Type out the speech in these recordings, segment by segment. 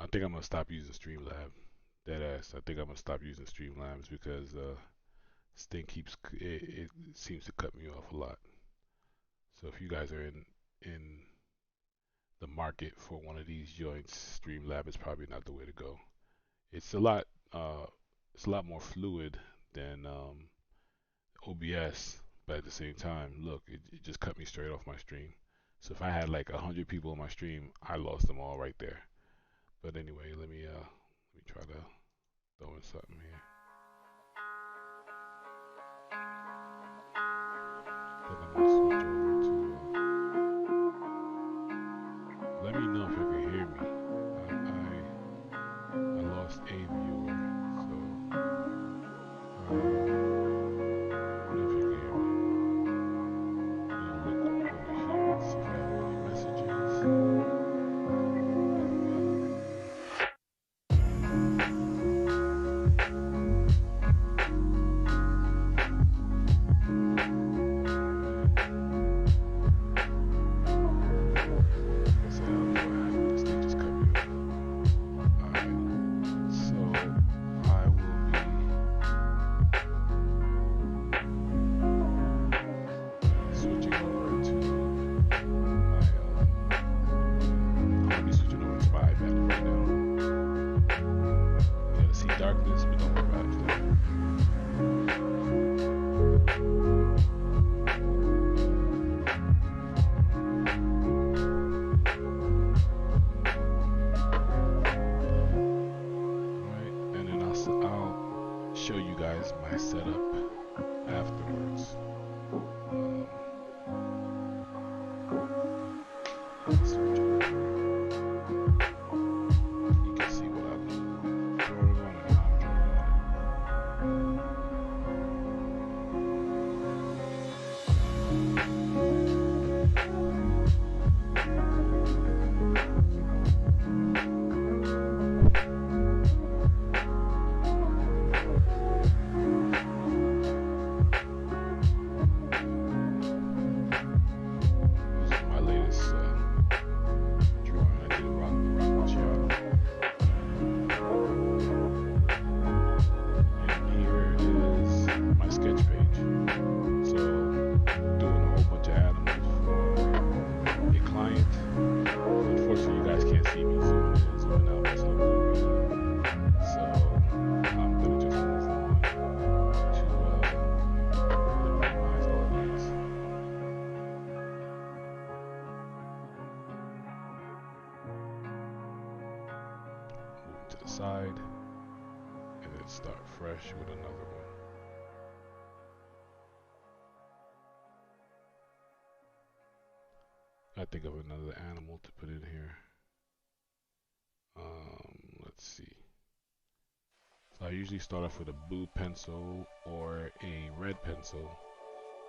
I think I'm gonna stop using Streamlab. Dead ass. I think I'm gonna stop using Streamlabs because this thing it seems to cut me off a lot. So if you guys are in the market for one of these joints, Streamlab is probably not the way to go. It's a lot uh it's a lot more fluid than OBS, but at the same time, look, it just cut me straight off my stream. So if I had like 100 people on my stream, I lost them all right there. But anyway, let me try to throw in something here. Then I'm gonna switch over to. Let me know if you can hear me. I lost a viewer, so let me know if you can hear me. I'm gonna look over here and see if I have any messages. Show you guys my setup afterwards. Switch over. You can see what I'm drawing on and how I'm drawing on to the side and then start fresh with another one. I think of another animal to put in here. Let's see. So I usually start off with a blue pencil or a red pencil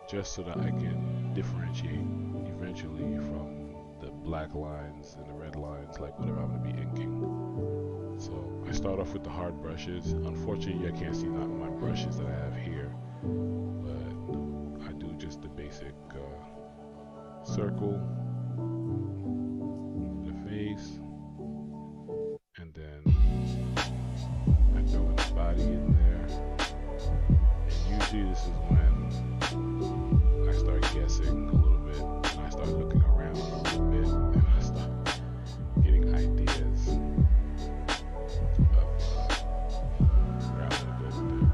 just so that I can differentiate eventually from the black lines and the red lines, like whatever I'm going to be inking. So I start off with the hard brushes. Unfortunately, I can't see none of my brushes that I have here, but I do just the basic circle, the face, and then I throw in the body in there. And usually this is when I start guessing a little bit, and I start looking around a little bit, and I start getting ideas of where I'm gonna go with it.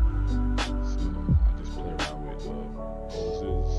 So I just play around with poses.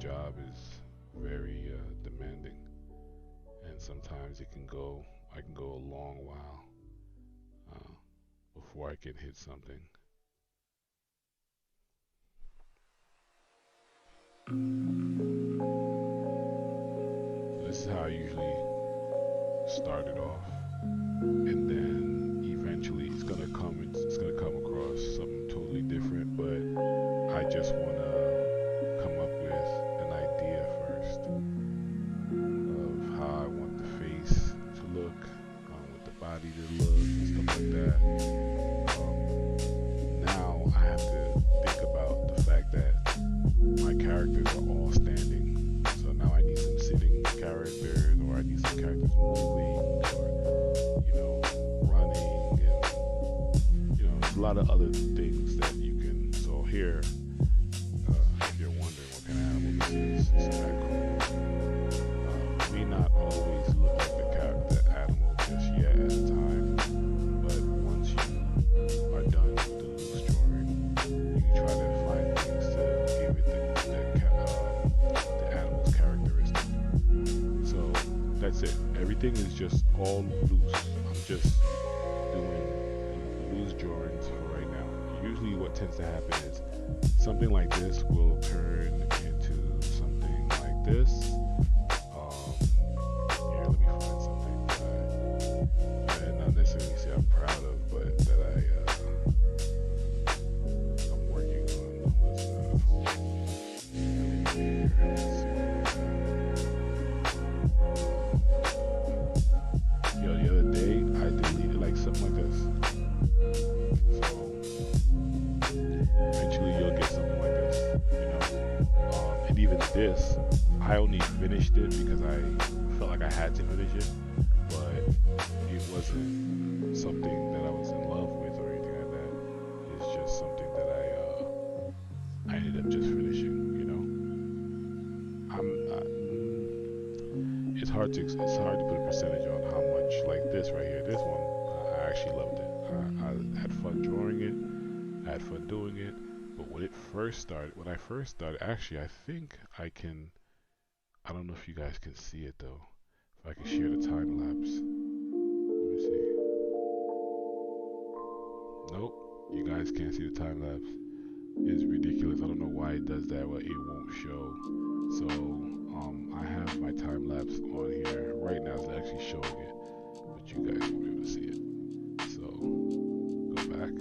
job is very demanding, and sometimes I can go a long while uh, before I can hit something. So this is how I usually start it off, and then eventually it's gonna come across something totally different. But I just wanna come up with an idea first of how I want the face to look, how I want the body to look, and stuff like that. Now I have to think about the fact that my characters are all standing. So now I need some sitting characters, or I need some characters moving, or running, and there's a lot of other things that you can. So here, if you're wondering what kind of animal this is, it's a raccoon. May not always look like the animal just yet at the time, but once you are done with the loose drawing, you can try to find things to give it the animal's characteristic. So that's it. Everything is just all loose. I'm just doing loose drawings for right now. Usually what tends to happen is something like this will turn into something like this. Here, let me find something that I not necessarily say I'm proud of, but that I'm working on. The other day I deleted like something like this. So eventually you'll get something like this, and even this, I only finished it because I felt like I had to finish it, but it wasn't something that I was in love with or anything like that. It's just something that I ended up just finishing. It's hard to put a percentage on how much. Like this right here, this one, I actually loved it. I had fun drawing it. I had fun doing it. But when I first started, actually, I think I can. I don't know if you guys can see it though. If I can share the time lapse. Let me see. Nope, you guys can't see the time lapse. It's ridiculous. I don't know why it does that, but it won't show. So I have my time lapse on here right now. It's actually showing it, but you guys won't be able to see it. So go back.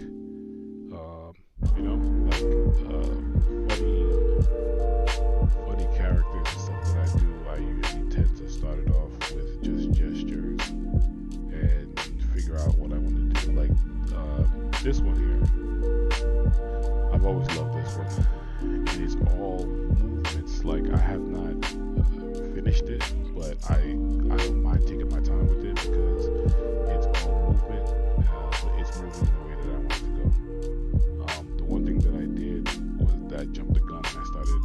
Funny characters and stuff that I do. I usually tend to start it off with just gestures and figure out what I want to do. Like this one here. I've always loved this one. It is all movements. Like I have not finished it, but I don't mind taking my time with it because it's all movement, but it's moving in the way that I want it to go. The one thing that I did was that I jumped the gun and I started,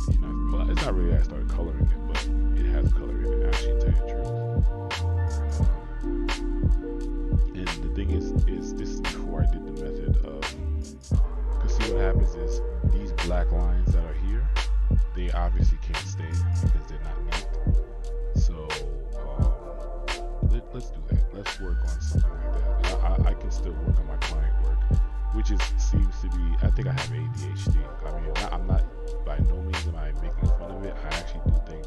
well, it's not really that I started coloring it, but it has color in it, actually, to tell you the truth. And the thing is this is before I did the method of, because see what happens is these black lines that are here, they obviously can't stay because they're not neat. So let's do that. Let's work on something like that. I can still work on my client work, which seems to be. I think I have ADHD. I mean, I'm not by no means am I making fun of it. I actually do think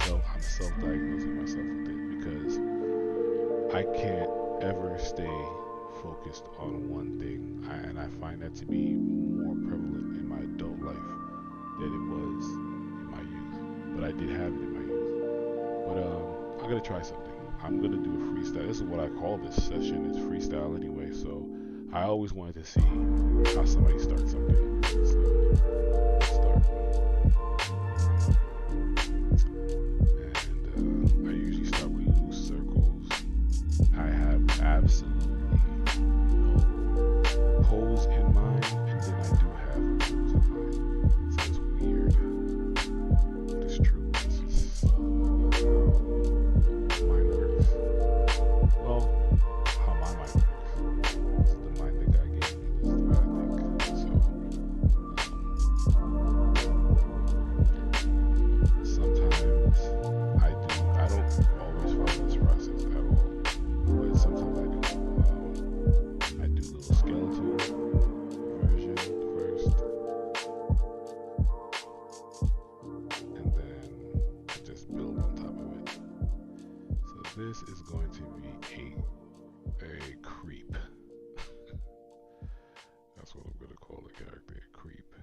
I'm self-diagnosing myself with it because I can't ever stay focused on one thing, and I find that to be more prevalent in my adult life than it was in my youth. But I did have it in my youth. But I'm gonna try something. I'm gonna do a freestyle. This is what I call this session. It's freestyle anyway. So I always wanted to see how somebody starts something. So let's start. And I usually start with loose circles. I have absolutely no pose in mind, and then I do have a pose in mind. So it's weird. But it's true. This is how mine works. Well, how my mind works. This is the mind that God gave me. This is the way I think. So This is going to be a creep. That's what I'm gonna call the character, a creep.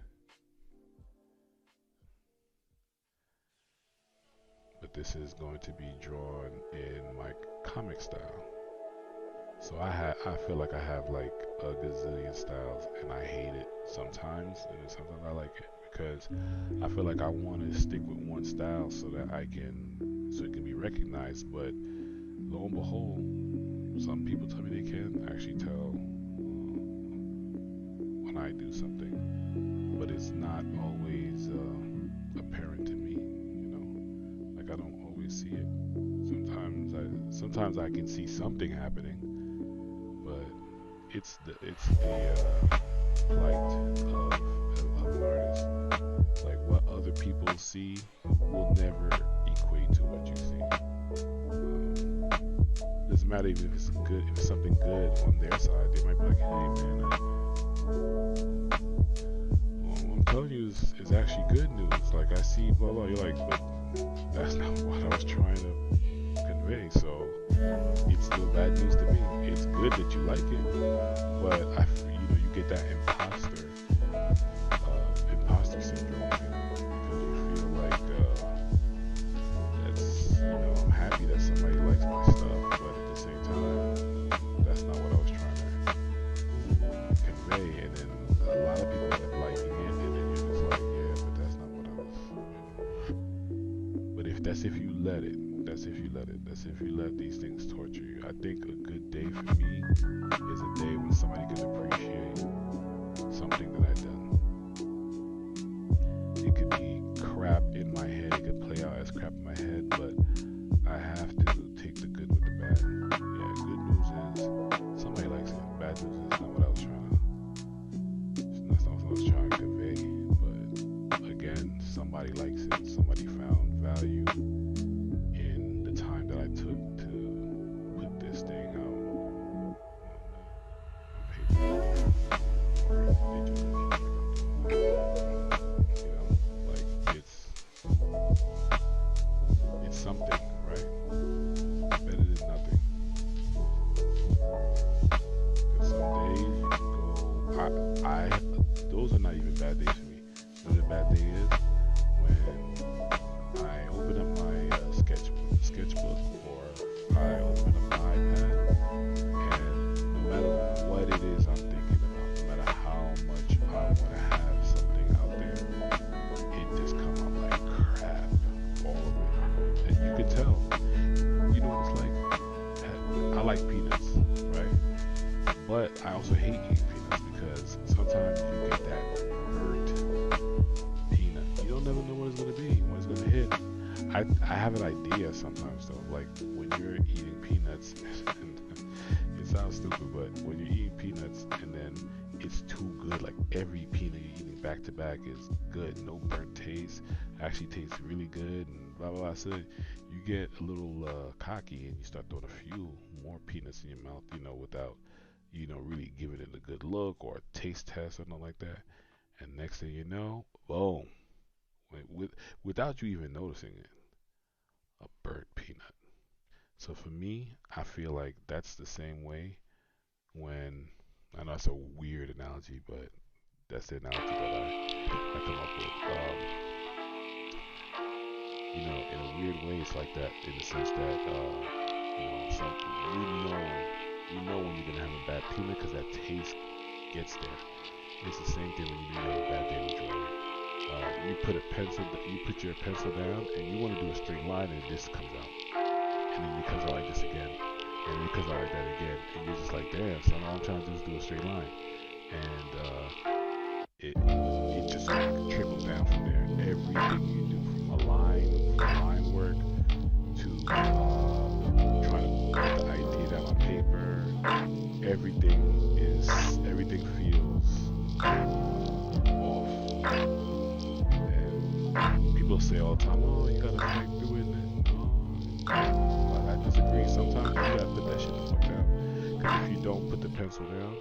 But this is going to be drawn in my comic style. So I feel like I have like a gazillion styles, and I hate it sometimes, and then sometimes I like it because I feel like I want to stick with one style so that so it can be recognized. But lo and behold, some people tell me they can actually tell when I do something, but it's not always apparent to me. Like I don't always see it. Sometimes I can see something happening, but it's the plight of an artist. Like what other people see will never equate to what you see. Doesn't matter even if it's good, if it's something good on their side, they might be like, "Hey man, what I'm telling you is actually good news. Like I see blah blah." You're like, "But that's not what I was trying to convey." So it's still bad news to me. It's good that you like it, but you get that imposter syndrome, because you feel like that's I'm happy that somebody likes my stuff, but at the same time, that's not what I was trying to convey. And then a lot of people end up liking it, and then you're just like, yeah, but that's not what I was. But if you let it. That's if you let these things torture you. I think a good day for me is a day when somebody can appreciate something that I've done. It could be crap in my head, it could play out as crap in my head, but I have to take the good with the bad. Yeah, good news is somebody likes it. Bad news is not what I was trying to convey. But again, somebody likes it. Somebody found value that I took to put this thing out on paper. Like it's something, right? Better than nothing. Because some days you can go. Those are not even bad days for me. Another bad day is when I open up my sketchbook, or I open up my iPad, and no matter what it is I'm thinking about, no matter how much I want to have something out there, it just comes out like crap, all of it. And you can tell. You know what it's like? I like peanuts, right? But I also hate eating peanuts because sometimes you get that burnt peanut. You don't never know what it's going to be, when it's going to hit. I have an idea sometimes though, like when you're eating peanuts, and it sounds stupid, but when you're eating peanuts and then it's too good, like every peanut you're eating back to back is good, no burnt taste, actually tastes really good, and blah blah blah. So you get a little cocky and you start throwing a few more peanuts in your mouth, without really giving it a good look or a taste test or nothing like that. And next thing you know, boom, without you even noticing it, a burnt peanut. So for me, I feel like that's the same way when, I know it's a weird analogy, but that's the analogy that I come up with. In a weird way, it's like that in the sense that, you know when you're gonna have a bad peanut because that taste gets there. It's the same thing when you have a bad day with drawing. You put your pencil down, and you want to do a straight line, and this comes out, and then it comes out like this again, and then it comes out like that again, and you're just like, damn, son, all I'm trying to do is do a straight line, and it just trickles down from there. Everything you do, from line work to trying to put the idea down on paper, everything feels off. And people say all the time, "Oh, you gotta fight through it." And I disagree. Sometimes you gotta put that shit the fuck down. Because if you don't put the pencil down,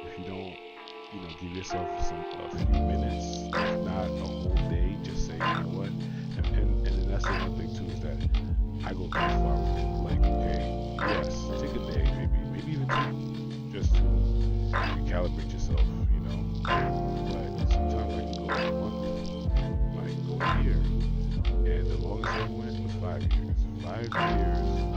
if you don't, give yourself a few minutes, if not a whole day, just say, you know what? And then that's the one thing too, is that I go too far with it. Like, okay, 5 years. 5 years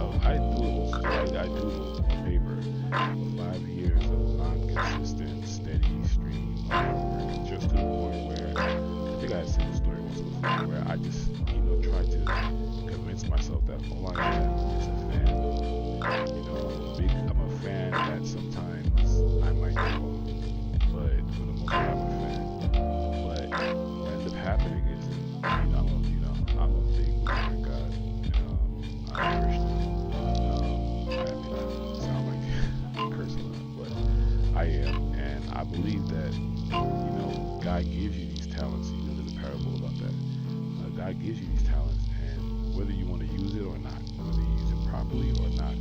of I doodle, I doodle on paper. 5 years of non-consistent, steady stream of hard work, just to the point where I think I said this story once before, where I just tried to convince myself that all I am is a fan. I'm a fan that sometimes I might go, but for the most part I'm a fan. But what ends up happening is, I'm a big believer in God. I'm a Christian. I sound like I'm cursing a lot, but I am, and I believe that God gives you these talents. There's a parable about that. God gives you these talents, and whether you want to use it or not, whether you use it properly or not,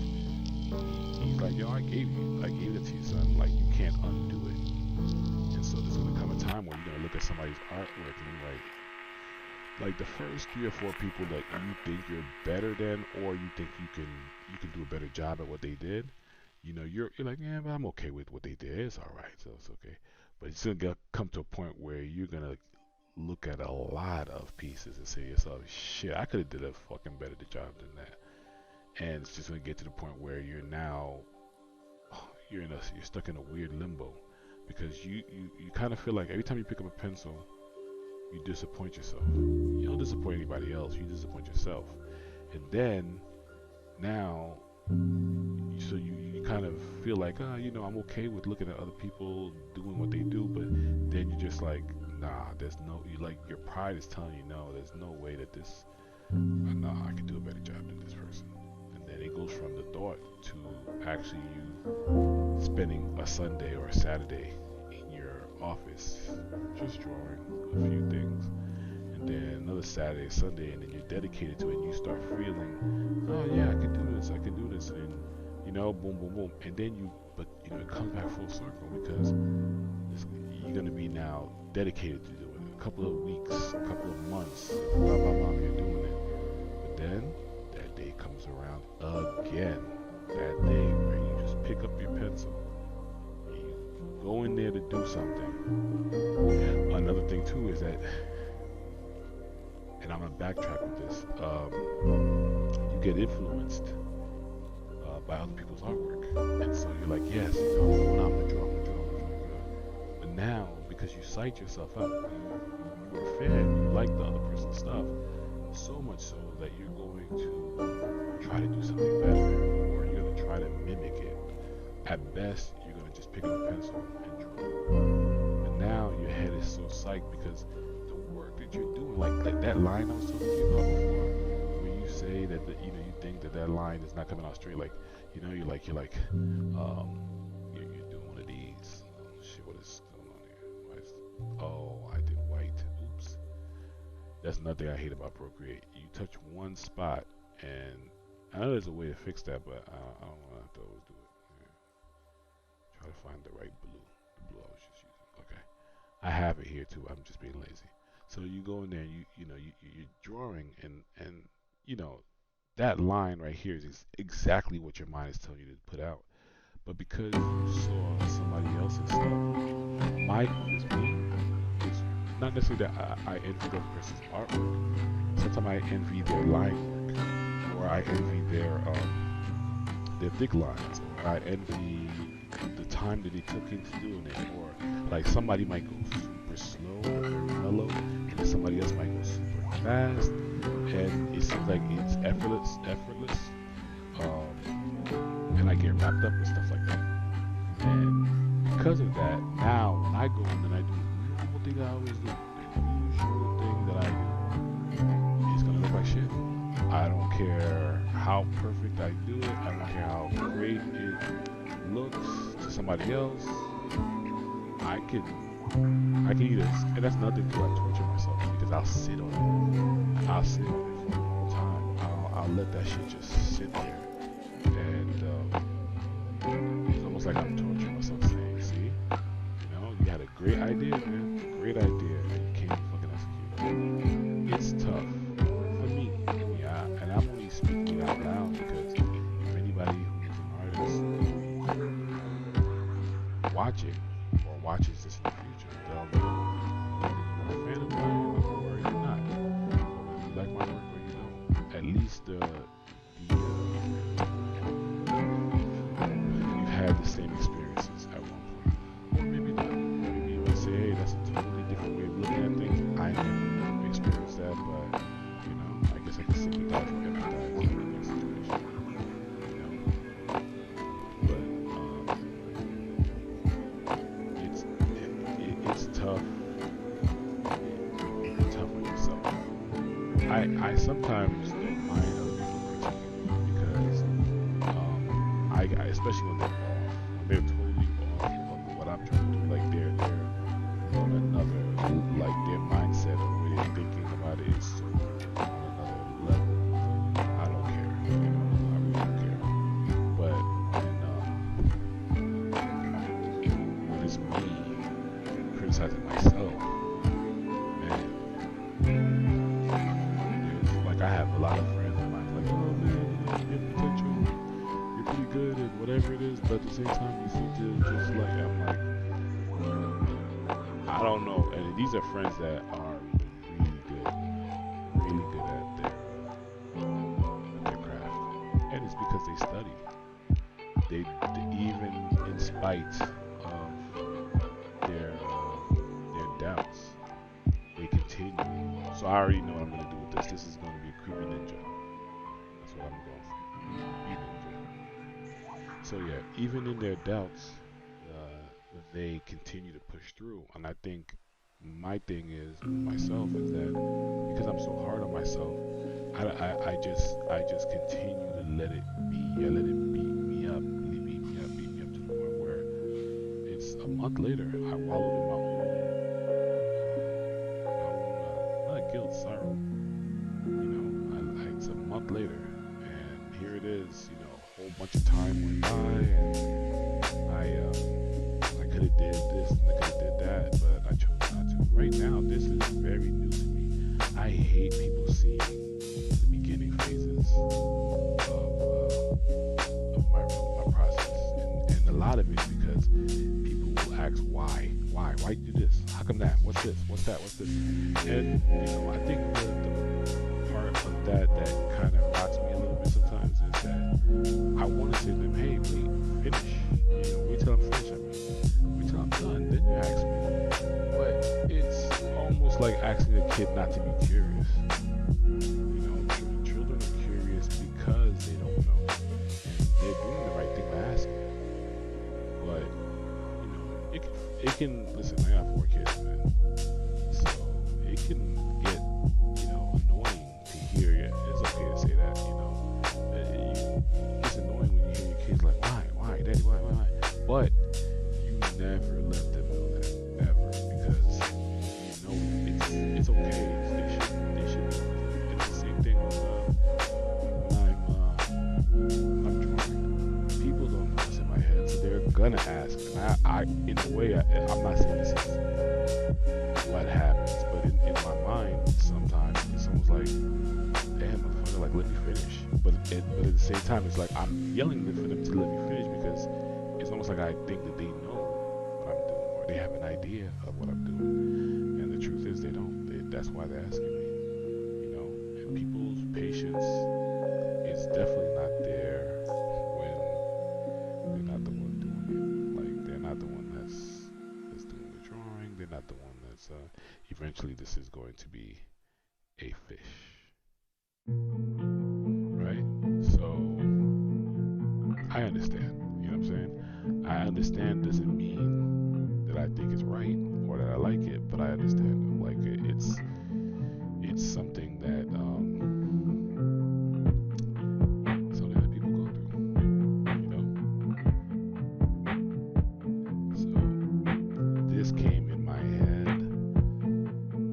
He's like, I gave it to you, son. Like, you can't undo it. And so there's gonna come a time where you're gonna look at somebody's artwork and you're like the first 3 or 4 people that you think you're better than, or you think you can do a better job at what they did. You're like, yeah, but I'm okay with what they did. It's all right, so it's okay. But it's gonna come to a point where you're gonna look at a lot of pieces and say to yourself, shit, I could have did a fucking better job than that. And it's just gonna get to the point where you're stuck in a weird limbo, because you kind of feel like every time you pick up a pencil, you disappoint yourself. You don't disappoint anybody else, you disappoint yourself. And then now, so you kind of feel like, I'm okay with looking at other people doing what they do, but then you're just like, nah, your pride is telling you, no, there's no way that this, I can do a better job than this person. And then it goes from the thought to actually you spending a Sunday or a Saturday in your office just drawing a few things, and then another Saturday, Sunday, and then you're dedicated to it, and you start feeling, oh yeah, I can do this, and boom, boom, boom, and then it comes back full circle, because you're going to be now dedicated to doing it. A couple of weeks, a couple of months, blah, blah, blah, you're doing it. But then that day comes around again. That day where you just pick up your pencil, you go in there to do something. Another thing too is that, and I'm going to backtrack with this, you get influenced by other people's artwork. And so you're like, yes, I'm going to draw. But now, because you psych yourself out, you're a fan, you like the other person's stuff, so much so that you're going to try to do something better, or you're going to try to mimic it. At best, you're going to just pick up a pencil and draw. But now your head is so psyched because the work that you're doing, like that line I was talking to you about before, where you say that you think that line is not coming out straight, like you're doing one of these. Oh, shit, what is going on here? I did white. Oops. That's another thing I hate about Procreate. You touch one spot, and I know there's a way to fix that, but I don't want to have to always do it. Yeah. Try to find the right blue. The blue I was just using. Okay. I have it here too. I'm just being lazy. So you go in there, and you're drawing, and that line right here is exactly what your mind is telling you to put out. But because you saw somebody else's stuff, my view is not necessarily that I envy that person's artwork. Sometimes I envy their line work, or I envy their thick lines, or I envy the time that they took into doing it, or like somebody might go super slow or very mellow, and then somebody else might go super fast, and it seems like it's effortless, and I get wrapped up with stuff like that. And because of that, now when I go in and I do the normal thing I always do, the usual thing that I do, it's gonna look like shit. I don't care how perfect I do it. I don't care how great it looks to somebody else. I can either, and that's another thing too, I torture myself because I'll sit on it. For a long time. I'll let that shit just sit there, and it's almost like I'm torturing myself, saying, "See, you had a great idea, man, great idea, and you can't fucking execute it." It's tough for me, and I'm only speaking out loud because if anybody who's an artist watching or watches this in the future, they'll know you're a fan of mine or you're not, or you like my work or you don't. At least I sometimes don't mind other people critiquing me because I especially when they're off, when they're totally off of what I'm trying to do, like they're on another, like their mindset or way they're thinking about it is so on another level. I don't care, I really don't care. But when it's me criticizing myself, man, like I have a lot of friends of mine like, oh man, you have potential, you're pretty good at whatever it is, but at the same time you seem to just like, I'm like, I don't know. And these are friends that are really good at their craft, and it's because they study. They even in spite of their doubts, they continue. So I already know what I'm gonna do with this. This is gonna be a creepy ninja. That's what I'm going for. Creepy ninja. So yeah, even in their doubts, they continue to push through. And I think my thing is myself is that because I'm so hard on myself, I just continue to let it be. I let it beat me up, really beat me up to the point where it's a month later. I wallowed in not guilt, sorrow. It's a month later, and here it is. A whole bunch of time went by, and I could have did this and I could have did that, but I chose not to. Right now, this is very new to me. I hate people seeing the beginning phases of my process, and a lot of it is because people will ask why you do this? How come that? What's this? What's that? What's this? And I think the part of that kind of rocks me a little bit sometimes is that I want to say to them, hey, wait, finish. Wait till I'm finished. Wait till I'm done. Then you ask me. But it's almost like asking a kid not to be curious. Children are curious because they don't know, and they're doing the right thing by asking. But it can listen. I got 4 kids, man, so it can get annoying to hear you. It's okay to say that. It's annoying when you hear your kids like, why, daddy, why? But you never let them know that ever, because it's okay. They should be. It's the same thing when I'm drawing. People don't know what's in my head, so they're gonna ask. And I in a way, I'm not saying this is what happens, but in my mind, sometimes it's almost like, damn, motherfucker, like let me finish. But at the same time, it's like I'm yelling for them to let me finish because it's almost like I think that they know what I'm doing, or they have an idea of what I'm doing. And the truth is, they don't. That's why they're asking me. And people's patience is definitely not there when they're not the one doing it. Like they're not the one that's doing the drawing. They're not the one that's eventually this is going to be a fish, right? So I understand. You know what I'm saying? I understand doesn't mean that I think it's right or that I like it, but I understand. Like it's something that people go through. So this came in my head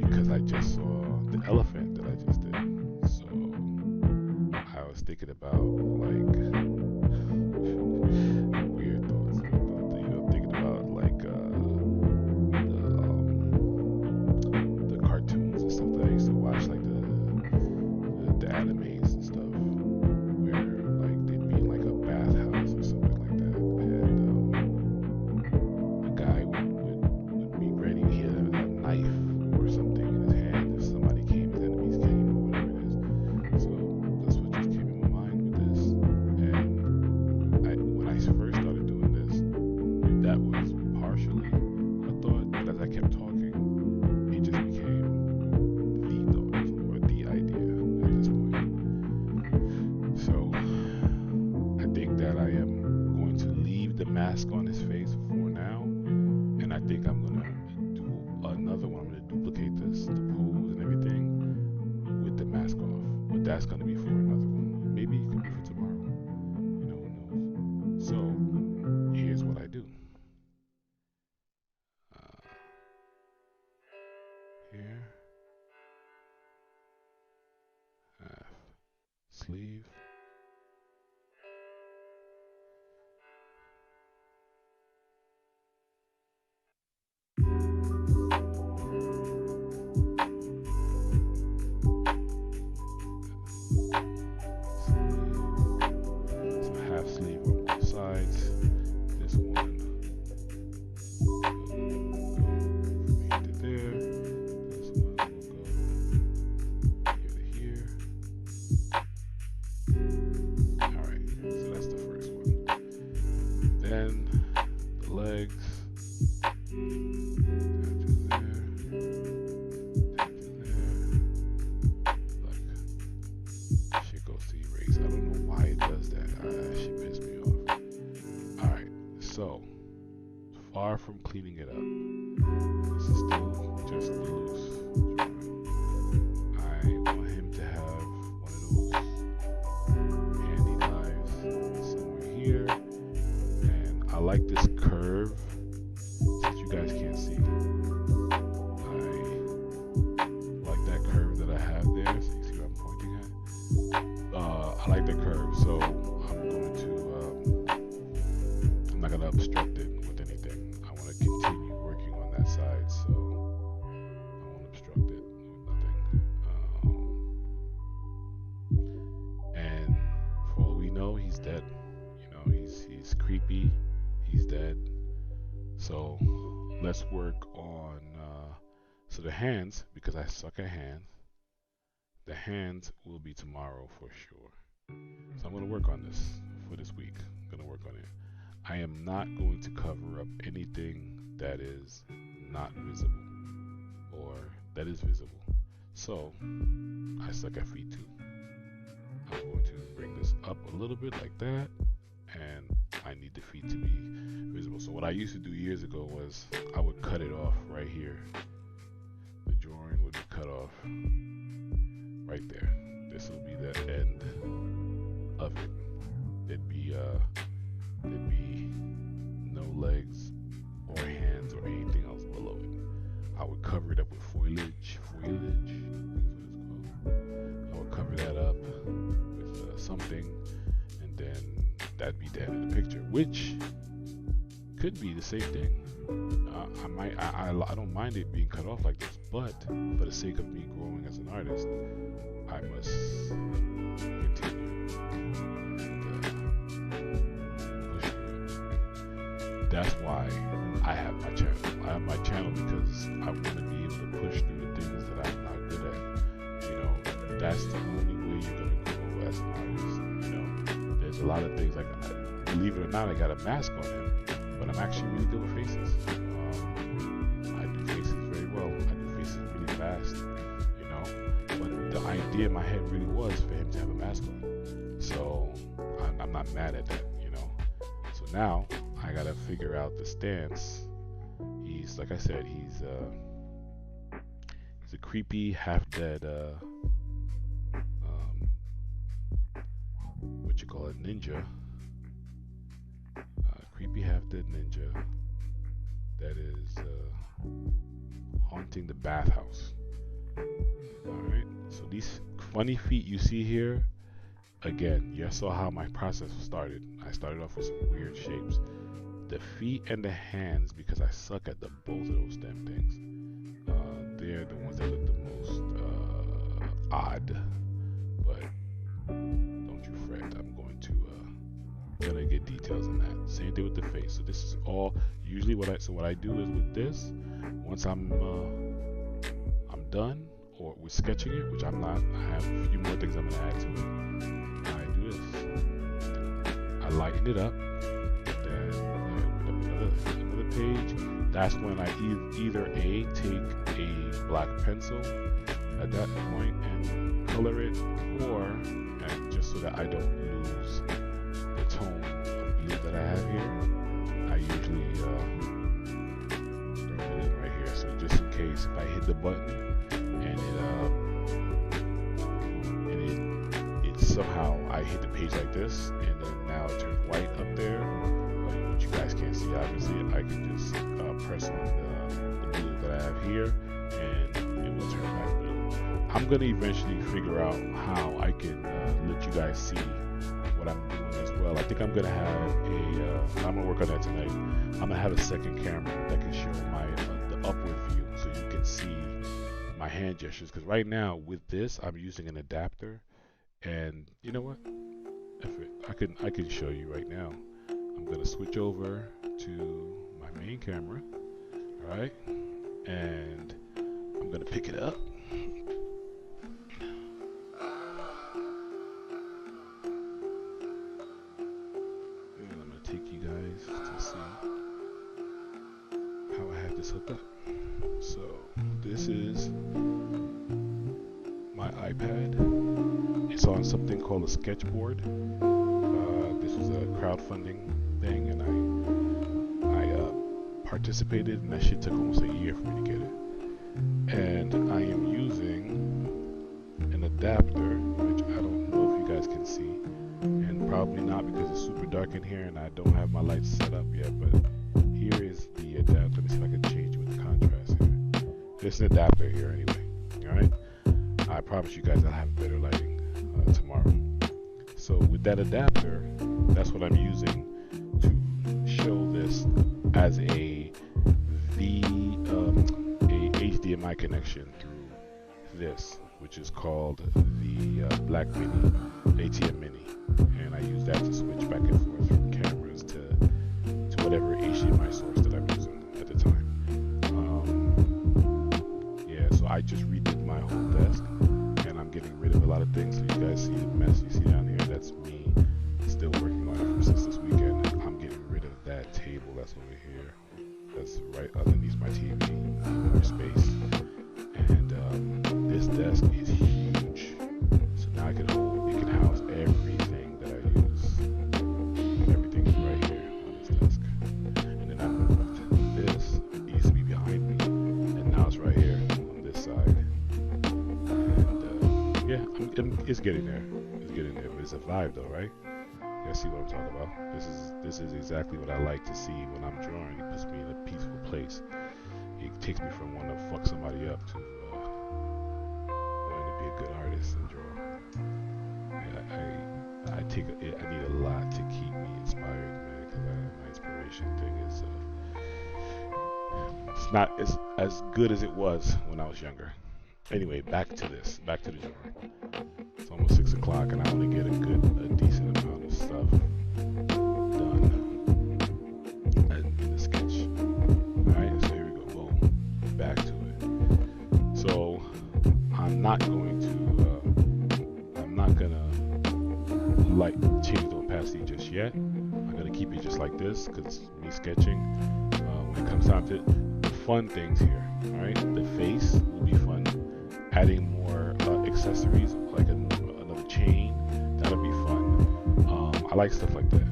because I just saw the elephant that I just did. So I was thinking about like weird thoughts. Thinking about like the cartoon that's gonna be for another one. Maybe it could be for tomorrow. You know, who knows? So here's what I do. Uh, Here, half sleeve. So half sleeve on both sides. This one will go from here to there. This one will go here to here. Alright, so that's the first one. Then the legs. Down to there. Down to there. Look. Shit goes to erase. I don't know why it does that. She pissed me off. Alright, so far from cleaning it up. This is still just loose drawing. I want him to have one of those handy knives somewhere here. And I like this curve that you guys can't see. I like that curve that I have there. So you see what I'm pointing at? I like the curve, so I'm not gonna obstruct it with anything. I want to continue working on that side, so I won't obstruct it with nothing. And for all we know, he's dead. You know, he's creepy. He's dead. So let's work on so the hands, because I suck at hands. The hands will be tomorrow for sure. So I'm going to work on this for this week. I'm going to work on it. I am not going to cover up anything that is not visible or that is visible. So I suck at feet too. I'm going to bring this up a little bit like that, and I need the feet to be visible. So what I used to do years ago was I would cut it off right here. The drawing would be cut off right there. This will be the end of it. There'd be no legs or hands or anything else below it. I would cover it up with foliage, I think is what it's called. I would cover that up with something, and then that'd be the end of the picture, which could be the same thing. I don't mind it being cut off like this, but for the sake of me growing as an artist, I must continue pushing it. That's why I have my channel. I have my channel because I want to be able to push through the things that I'm not good at. You know, that's the only way you're gonna grow as an artist. You know, there's a lot of things like, believe it or not, I got a mask on him, but I'm actually really good with faces. I do faces very well. I do faces really fast. You know, but the idea in my head really was for him to have a mask on. So I'm not mad at that. You know. So now I gotta figure out the stance. He's, like I said, he's a creepy, half-dead, what you call it, ninja. Creepy, half-dead ninja that is haunting the bathhouse. Alright, so these funny feet you see here, again, you saw how my process started. I started off with some weird shapes. The feet and the hands, because I suck at both of those damn things, they're the ones that look the most odd. But don't you fret, I'm going to gonna get details on that. Same thing with the face. So this is all usually what I do is with this. Once I'm done or with sketching it, which I'm not. I have a few more things I'm gonna add to it. I do this. I lighten it up. Then another page. That's when I either take a black pencil at that point and color it, or, and just so that I don't lose the tone of blue that I have here, I usually throw it in right here. So just in case if I hit the button and it somehow I hit the page like this, and then now it turns white up there, which you guys can't see obviously. I can just press on the blue that I have here, and it will turn back blue. I'm gonna eventually figure out how I can let you guys see what I'm doing as well. I think I'm gonna have I'm gonna work on that tonight. I'm gonna have a second camera that can show my the upward view, so you can see my hand gestures. Because right now with this, I'm using an adapter, and you know what? I can show you right now. I'm gonna switch over to my main camera, all right, and I'm gonna pick it up. Take you guys to see how I have this hooked up. So this is my iPad. It's on something called a sketchboard. This was a crowdfunding thing, and I participated, and that shit took almost a year for me to get it. And I am using an adapter, which I don't know if you guys can see. And probably not, because it's super dark in here and I don't have my lights set up yet, but here is the adapter. Let me see if I can change it with the contrast here. There's an adapter here anyway, alright? I promise you guys I'll have better lighting tomorrow. So with that adapter, that's what I'm using to show this as a HDMI connection through this, which is called the Black Mini, ATM Mini. And I use that to switch back and forth from cameras to whatever HDMI source that I'm using at the time. Yeah, so I just redid my whole desk, and I'm getting rid of a lot of things. So you guys see the mess you see down here, that's me still working on it since this weekend. I'm getting rid of that table that's over here. That's right underneath my TV, more space. And this desk is huge. So now it can house everything that I use. Everything is right here on this desk. And then I moved this. It used to be behind me, and now it's right here on this side. And yeah, it's getting there. It's getting there. But it's a vibe though, right? You guys see what I'm talking about? This is exactly what I like to see when I'm drawing. It puts me in a peaceful place. It takes me from wanting to fuck somebody up to wanting to be a good artist and draw. Yeah, I need a lot to keep me inspired, man, because my inspiration thing is it's not as good as it was when I was younger. Anyway, back to the drawing. It's almost 6 o'clock, and I want to get a decent amount of stuff done in the sketch. Alright, so here we go. Boom. Back to it. So I'm not going to change the opacity just yet. I'm gonna keep it just like this because it's me sketching. When it comes down to the fun things here, alright, the face will be fun. Adding more accessories like another chain, that'll be fun. I like stuff like that.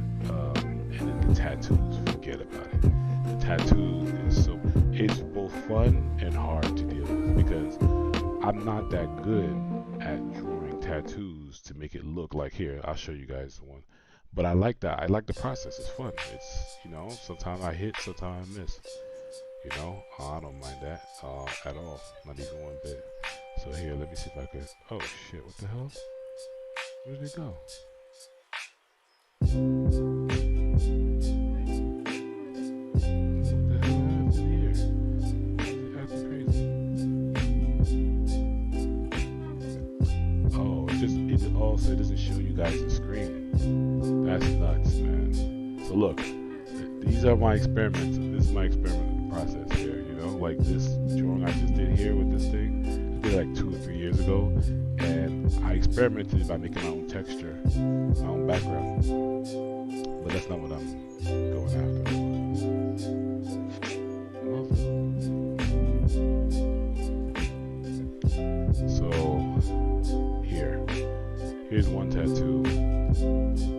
And then the tattoos, forget about it. The tattoos it's both fun and hard to deal with because I'm not that good at drawing tattoos to make it look like here. I'll show you guys the one. But I like that. I like the process. It's fun. It's, sometimes I hit, sometimes I miss. I don't mind that at all. Not even one bit. So here, let me see if I could. Oh shit! What the hell? Where did it go? What the hell happened here? It's acting crazy. Oh, it doesn't show you guys the screen. That's nuts, man. So look, these are my experiments. This is my experimental process here. Like this drawing I just did here with this thing. I did like 2 or 3 years ago, and I experimented by making my own texture, my own background. But that's not what I'm going after. So here's one tattoo.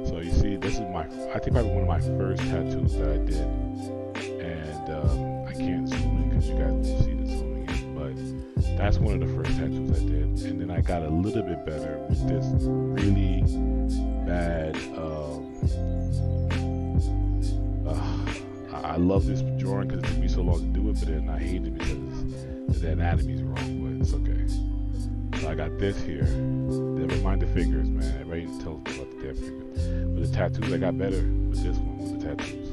So you see, this is I think probably one of my first tattoos that I did, and I can't zoom in because you guys won't see the zooming in, but That's one of the first tattoos I did, and then I got a little bit better with this really bad. I love this drawing because it took me so long to do it, but then I hate it because the anatomy's wrong. But it's okay. So I got this here. Never mind the fingers, man. Everybody tells me about the damn fingers. But the tattoos, I got better with this one with the tattoos.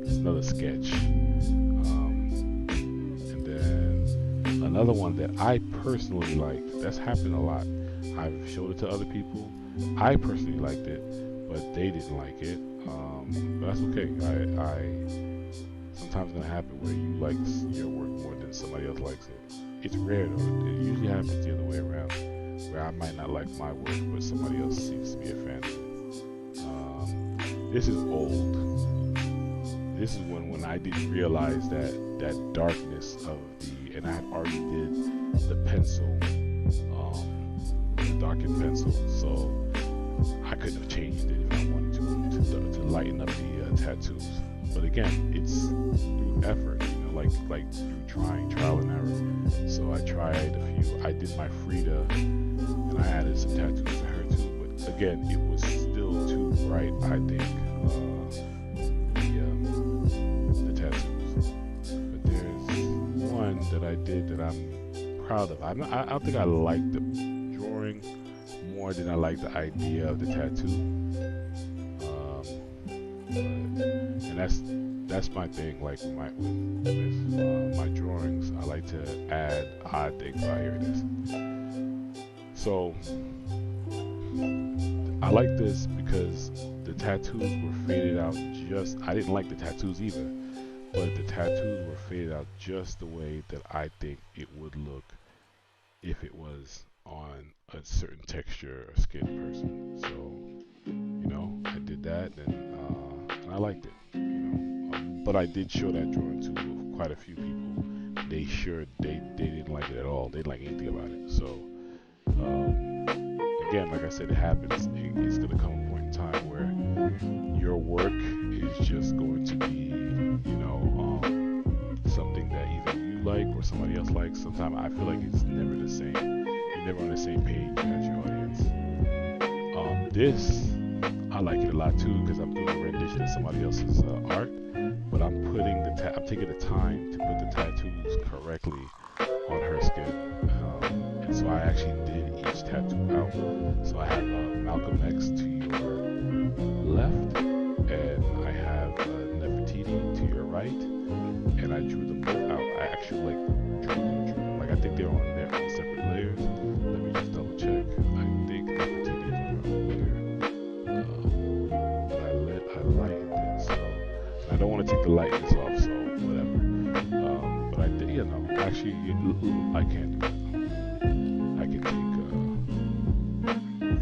It's another sketch. And then another one that I personally liked. That's happened a lot. I've showed it to other people. I personally liked it, but they didn't like it. But that's okay. Sometimes it's gonna happen where you like your work more than somebody else likes it. It's rare though. It usually happens the other way around, where I might not like my work, but somebody else seems to be a fan of it. This is old. This is when I didn't realize that darkness of and I had already did the pencil, the darkened pencil, so I couldn't have changed it if I wanted to lighten up the tattoos. But again, it's through effort, like through trial and error. So I tried a few. I did my Frida, and I added some tattoos to her too. But again, it was still too bright, I think. The tattoos. But there's one that I did that I'm proud of. I don't think I liked the drawing more than I like the idea of the tattoo. And that's my thing. Like with my drawings, I like to add odd things. Oh, here it is. So I like this because the tattoos were faded out I didn't like the tattoos either, but the tattoos were faded out just the way that I think it would look if it was on a certain texture or skin person. So, I did that and I liked it, but I did show that drawing to quite a few people. They didn't like it at all. They didn't like anything about it. So, again, like I said, it happens. It's going to come a point in time where your work is just going to be, something that either you like or somebody else likes. Sometimes I feel like it's never the same. You're never on the same page as your audience. This, I like it a lot too because I'm doing a rendition of somebody else's art, but I'm taking the time to put the tattoos correctly on her skin. And so I actually did each tattoo out. So I have Malcolm X to your left, and I have Nefertiti to your right, and I drew them both out. I actually drew them. Like I think they're on their own separate layers. Let me just double check. I think Nefertiti is on her own layer. But I lightened it, so I don't want to take the lightness off, so whatever. But I did, actually, I can't do that. I can take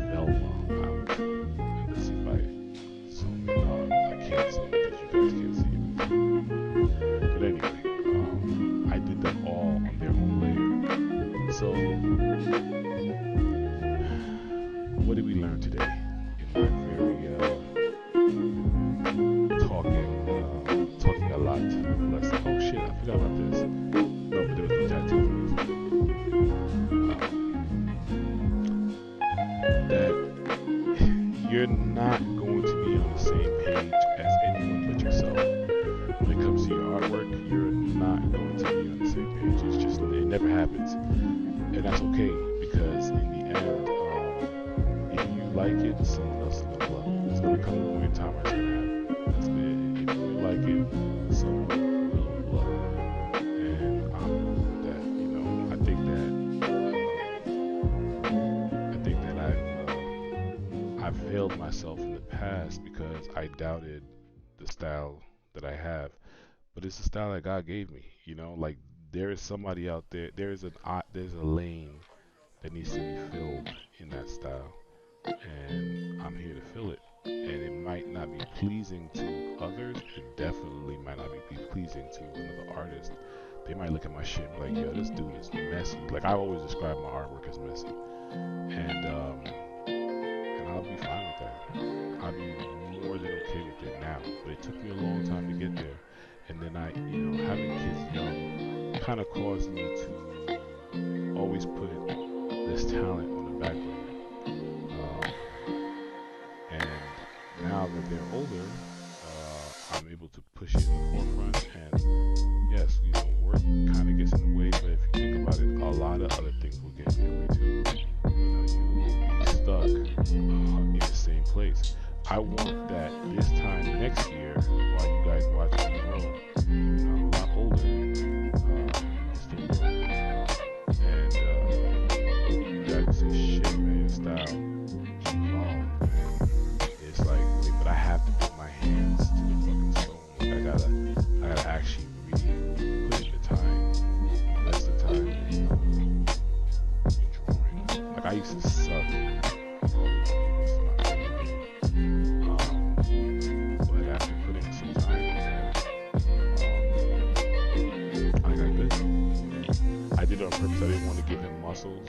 Velma out. And let's see if I zoom in. I can't zoom because you guys can't see it. But anyway, I did them all on their own layer. So, what did we learn today? In my very talking a lot lesson. Oh shit, I forgot about this. No, but there was no tattoos. That you're not going to be on the same page as anyone but yourself. When it comes to your artwork, you're not going to be on the same page. It's just, it never happens. And that's okay, because in the end, if you like it, someone else is going to love it. It's going to come a point in time where it's going to happen. That's it. If you like it, someone will love it. And I'm cool with that. I think that I've failed myself in the past because I doubted the style that I have. But it's the style that God gave me. Like there is somebody out there. There's a lane that needs to be filled in that style, and I'm here to fill it. And it might not be pleasing to others. It definitely might not be pleasing to another artist. They might look at my shit and be like, yo, this dude is messy. Like I always describe my artwork as messy, and I'll be fine with that. I'll be more than okay with it now. But it took me a long time to get there. And then having kids young kind of caused me to always in the same place. I want that this time next year, while you guys watch me grow, I'm a lot older, still growing, and you guys say, shit, man, your style evolved. It's like, wait, but I have to put my hands to the fucking stone. Like I gotta actually really put in the time, invest the time in drawing. Like I used to suck. It's my favorite thing. But after putting some time in, I got good. I did it on purpose. I didn't want to give him muscles.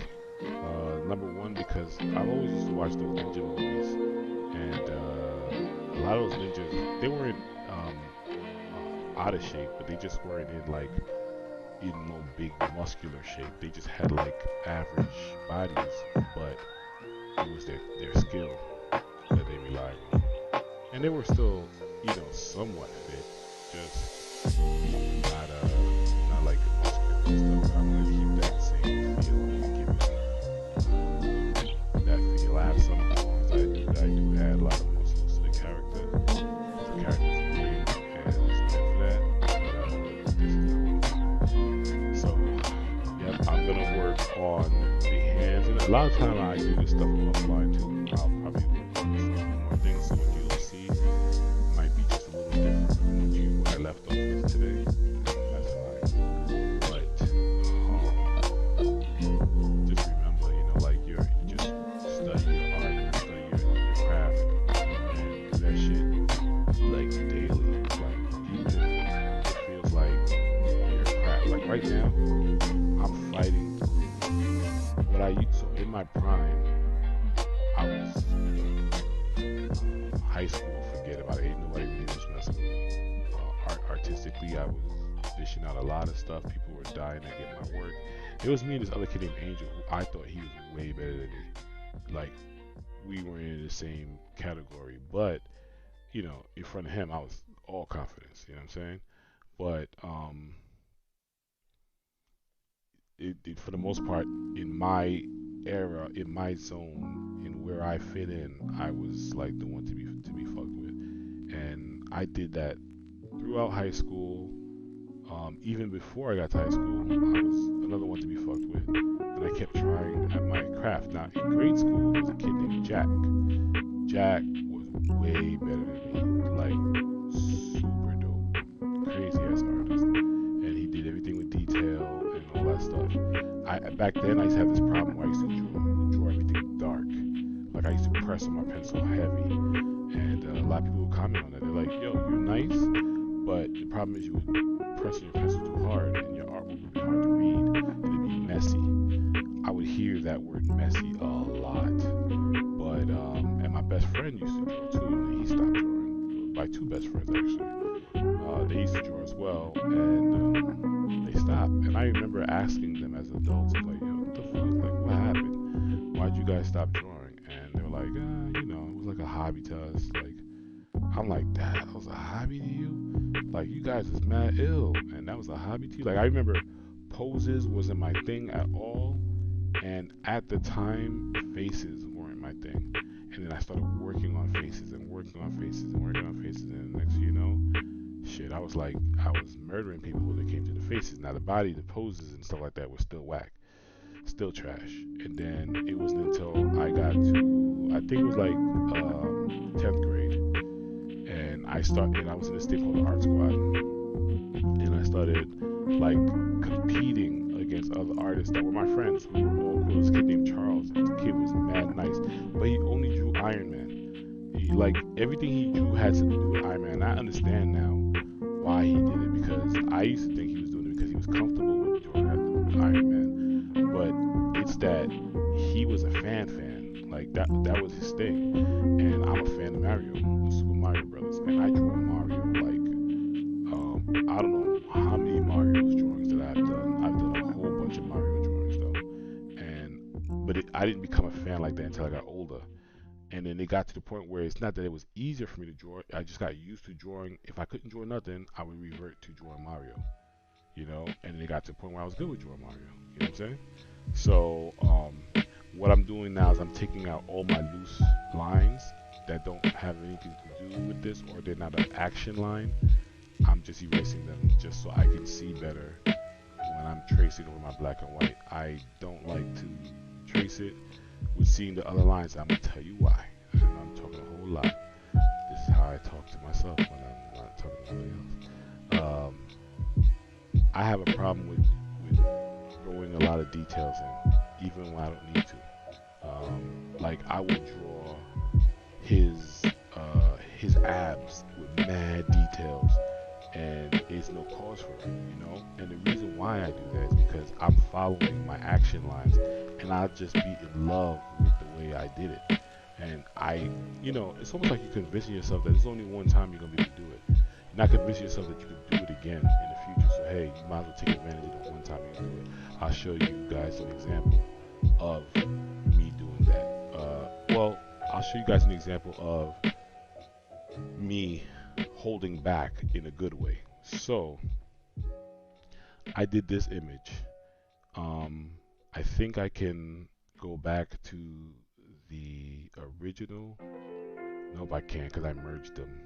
Number one, because I've always used to watch those ninja movies, and a lot of those ninjas, they weren't out of shape, but they just weren't in like no big muscular shape. They just had like average bodies, but it was their skill that they relied on, and they were still somewhat fit, just not like muscular and stuff. But I want to keep that same feel. I want to give it that feel. I have some drawings I do add a lot of muscles to the character. The character's big and it's meant for that. But this is not one. So, yep, I'm gonna work on the hands, and a lot of time I do this stuff offline too. I'll probably work on some more things, so what you'll see might be just a little different from what I left off with today. That's fine. But just remember, like you just study your art, study your craft, and do that shit like daily. Like even if it feels like your craft. Like right now, I'm fighting what I used. So in my prime, I was high school. Forget about it. Ain't nobody really was messing with me. Artistically, I was dishing out a lot of stuff. People were dying to get my work. It was me and this other kid named Angel, who I thought he was way better than me. Like we were in the same category, but in front of him, I was all confidence. You know what I'm saying? But for the most part, in my era, in my zone, in where I fit in, I was like the one to be fucked with, and I did that throughout high school. Even before I got to high school, I was another one to be fucked with, and I kept trying at my craft. Now in grade school, there was a kid named Jack. Jack was way better than me, like super dope, crazy ass artist, and he did everything with detail and all that stuff. Back then I used to have this problem where I used to draw everything dark. Like I used to press on my pencil heavy, and a lot of people would comment on that. They're like, "Yo, you're nice, but the problem is you would press on your pencil too hard, and your art would be hard to read, and it'd be messy." I would hear that word "messy" a lot, but and my best friend used to draw too, and he stopped drawing. My two best friends actually, they used to draw as well, and they stopped. And I remember asking them as adults, like, "Yo, what the fuck? Like, what happened? Why'd you guys stop drawing?" And they were like, it was like a hobby to us. Like, I'm like, that was a hobby to you? Like, you guys was mad ill, and that was a hobby to you? Like, I remember poses wasn't my thing at all, and at the time, faces weren't my thing. And then I started working on faces and working on faces and working on faces, and the next thing you know, shit, I was murdering people when it came to the faces. Now, the body, the poses and stuff like that was still whack, still trash. And then it wasn't until I got to, I think it was like 10th grade, and I was in this thing called the Art Squad, and I started like competing against other artists that were my friends. We were all cool. This kid named Charles. This kid was mad nice, but he only drew Iron Man. Like everything he drew had something to do with Iron Man. And I understand now why he did it, because I used to think he was doing it because he was comfortable with drawing Iron Man, but it's that he was a fan. Like that was his thing, and I'm a fan of Mario, Super Mario Brothers, and I draw Mario like I don't know how many Mario's drawings that I've done. I've done a whole bunch of Mario drawings though, I didn't become a fan like that until I got older. And then it got to the point where it's not that it was easier for me to draw. I just got used to drawing. If I couldn't draw nothing, I would revert to drawing Mario, And then it got to the point where I was good with drawing Mario. You know what I'm saying? So, what I'm doing now is I'm taking out all my loose lines that don't have anything to do with this, or they're not an action line. I'm just erasing them just so I can see better when I'm tracing over my black and white. I don't like to trace it with seeing the other lines. I'm gonna tell you why. And I'm talking a whole lot. This is how I talk to myself when I'm not talking to anybody else. I have a problem with throwing a lot of details in, even when I don't need to. Like I will draw his abs with mad details, and it's no cause for it, you know. And the reason why I do that is because I'm following my action lines, and I'll just be in love with the way I did it. And it's almost like you're convincing yourself that there's only one time you're gonna be able to do it. You're not convincing yourself that you can do it again in the future. So hey, you might as well take advantage of the one time you can do it. I'll show you guys an example of me doing that. I'll show you guys an example of me holding back in a good way. So I did this image. I think I can go back to the original. Nope, I can't because I merged them.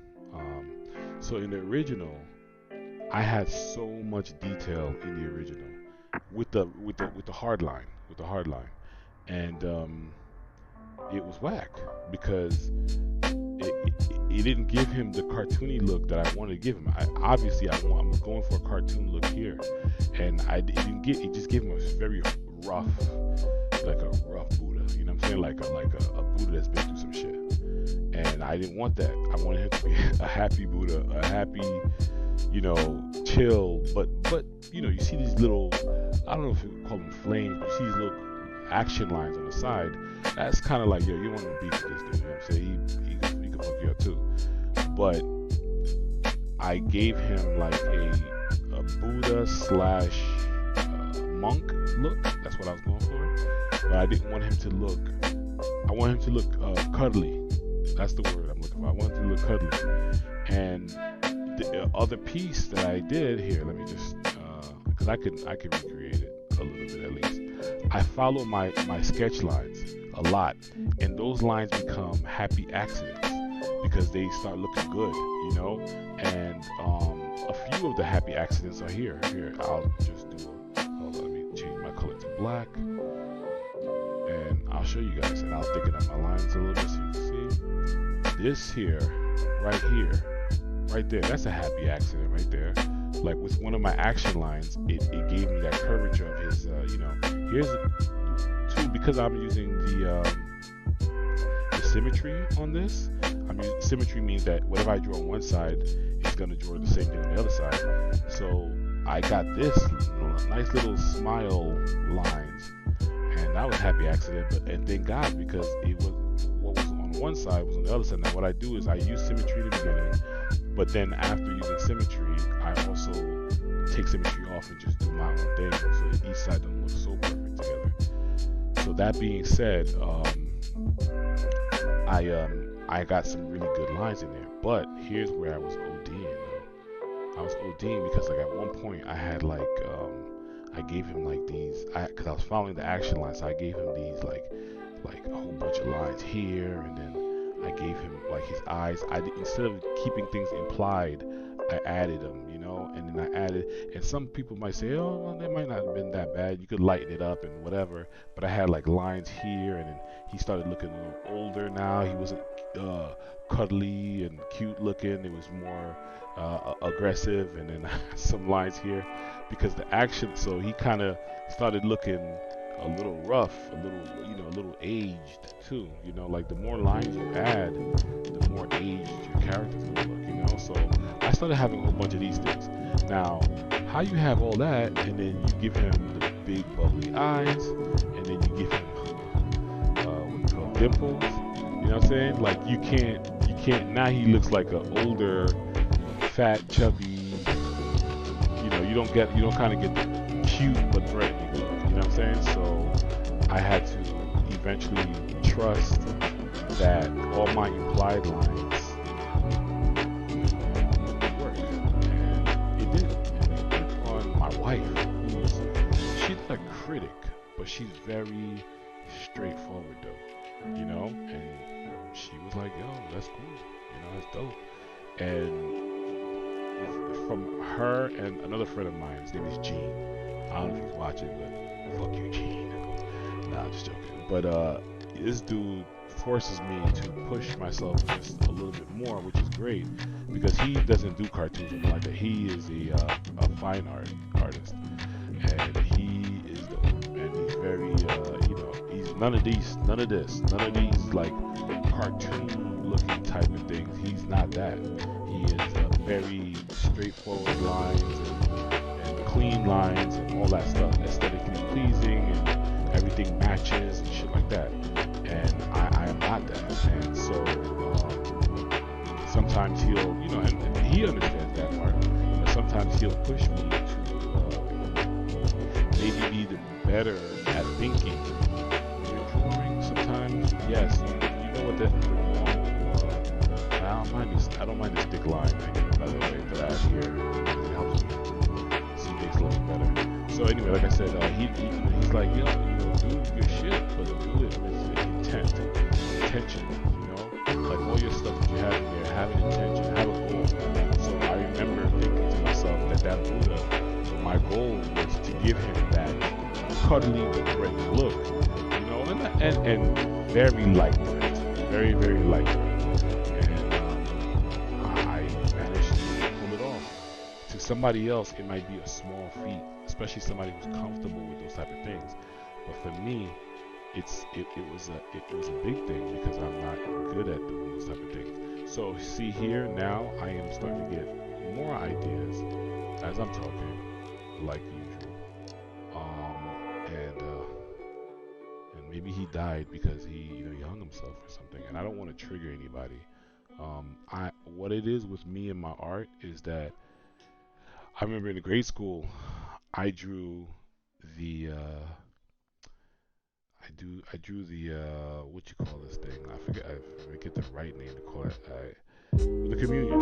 So in the original, I had so much detail in the original with the hard line, and it was whack because it didn't give him the cartoony look that I wanted to give him. I'm going for a cartoon look here, and it just gave him a very rough, like a rough Buddha. You know what I'm saying? Like a Buddha that's been through some shit. And I didn't want that. I wanted him to be a happy Buddha, a happy, chill. But you see these little, I don't know if you call them flames, but you see these little action lines on the side. That's kind of like, yo, you want to beef with this dude. You know what I'm saying? He can fuck you up too. But I gave him like a Buddha slash monk look. That's what I was going for. But I didn't want him to look. I want him to look cuddly. That's the word I'm looking for. I want him to look cuddly. And the other piece that I did here, let me just, because I can recreate it a little bit at least. I follow my sketch lines a lot, and those lines become happy accidents because they start looking good, And a few of the happy accidents are here. I'll just do hold on, let me change my color to black, and I'll show you guys, and I'll thicken up my lines a little bit so you can see. This here, right there, that's a happy accident right there. Like with one of my action lines, it gave me that curvature of his, here's two, because I'm using the symmetry on this. Symmetry means that whatever I draw on one side, it's going to draw the same thing on the other side. So I got this nice little smile lines, and that was a happy accident, and thank God, because it was what was on one side was on the other side. Now what I do is I use symmetry in the beginning, but then after using symmetry, I also take symmetry off and just do my own thing, so that each side doesn't look so perfect together. So that being said, I got some really good lines in there, but here's where I was ODing though. I was ODing because like at one point I had like I gave him like these, because I was following the action lines, so I gave him these like a whole bunch of lines here, and then I gave him like his eyes. Instead of keeping things implied, I added them, and then I added, and some people might say, oh, well, that might not have been that bad. You could lighten it up and whatever, but I had like lines here, and then he started looking a little older now. He wasn't cuddly and cute looking. It was more aggressive, and then some lines here because the action. So he kind of started looking a little rough, a little aged too. Like the more lines you add, the more aged your character's gonna look. So I started having a whole bunch of these things. Now, how you have all that, and then you give him the big bubbly eyes, and then you give him what you call dimples. You know what I'm saying? Like you can't. Now he looks like an older, fat, chubby. You don't kind of get the cute but threatening look. You know what I'm saying? So I had to eventually trust that all my implied lines work, and it did. And it worked on my wife, she's a critic, but she's very straightforward though, you know. And she was like, "Yo, that's cool, you know, that's dope." And from her and another friend of mine, his name is Gene. I don't know if he's watching, but fuck you, Gene. Nah, I'm just joking. But this dude forces me to push myself just a little bit more, which is great because he doesn't do cartoons or anything like that. He is a fine art artist, and he is dope. And he's very, he's none of this, none of these like cartoon looking type of things. He's not that. He is very straightforward lines and clean lines and all that stuff, aesthetically pleasing, and everything matches and shit like that. And I am not that. And so sometimes he'll, and he understands that part. But sometimes he'll push me to maybe be the better at thinking. When you're drawing, sometimes, yes, you know what the wrong. I don't mind this thick line thing, by the way, that I have here. It helps me see things a little better. So anyway, like I said, he's like, yo, do your shit, but do it with intent, intention, like all your stuff that you have in there, have an intention, have a goal. So I remember thinking to myself that Buddha, my goal was to give him that cuddly but great look, and very light bread, very very light bread, and I managed to pull it off. To somebody else, it might be a small feat, especially somebody who's comfortable with those type of things. But for me, it was a big thing because I'm not good at doing those type of things. So see here now, I am starting to get more ideas as I'm talking, like usual. And maybe he died because he hung himself or something. And I don't want to trigger anybody. I what it is with me and my art is that I remember in grade school, I drew the I drew the what you call this thing? I forget the right name to call it. The communion.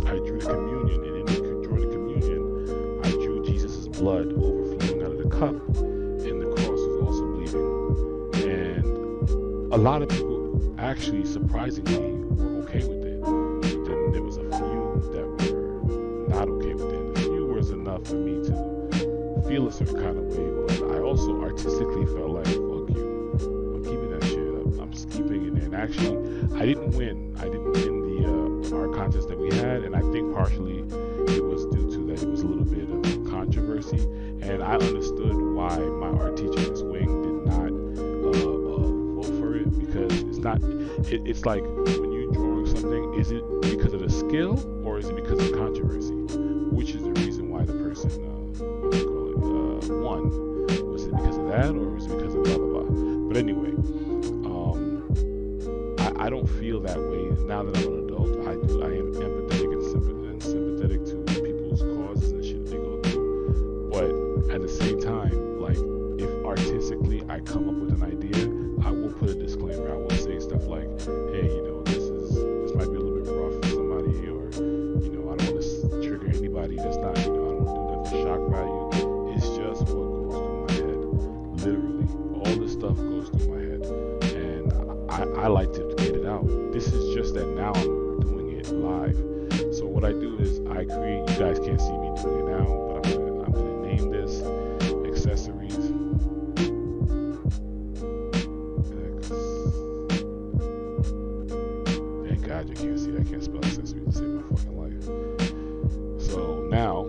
I drew the communion, and in drawing the communion, I drew Jesus' blood overflowing out of the cup, and the cross was also bleeding. And a lot of people actually, surprisingly, were okay with it. But then there was a few that were not okay with it. And a few was enough for me to feel a certain kind of way, but I also artistically felt like, fuck you. I'm keeping that shit up. I'm just keeping it in. Actually, I didn't win. I didn't win the art contest that we had, and I think partially it was due to that it was a little bit of controversy, and I understood why my art teacher, Miss Wing, did not vote for it, because it's not. It's like when you're drawing something, is it because of the skill or is it because of controversy? Which is the reason why the person, what do you call it, won? Was it because of that, or was it because of blah blah blah? But anyway, I don't feel that way now that I'm an adult. I am empathetic and sympathetic to people's causes and shit they go through. But at the same time, like, if artistically I come up with an idea, I will put a disclaimer. I will say stuff like, hey, this might be a little bit rough for somebody, or I don't want to trigger anybody. That's not, I don't want to do that for shock value. It's just what goes through my head. Literally, all this stuff goes through my head, and I like to get it out. This is just that now I'm doing it live. So what I do is I create. You guys can't see me doing it now, but I'm gonna name this accessories. Thank God you can't see that. I can't spell accessories to save my fucking life. So now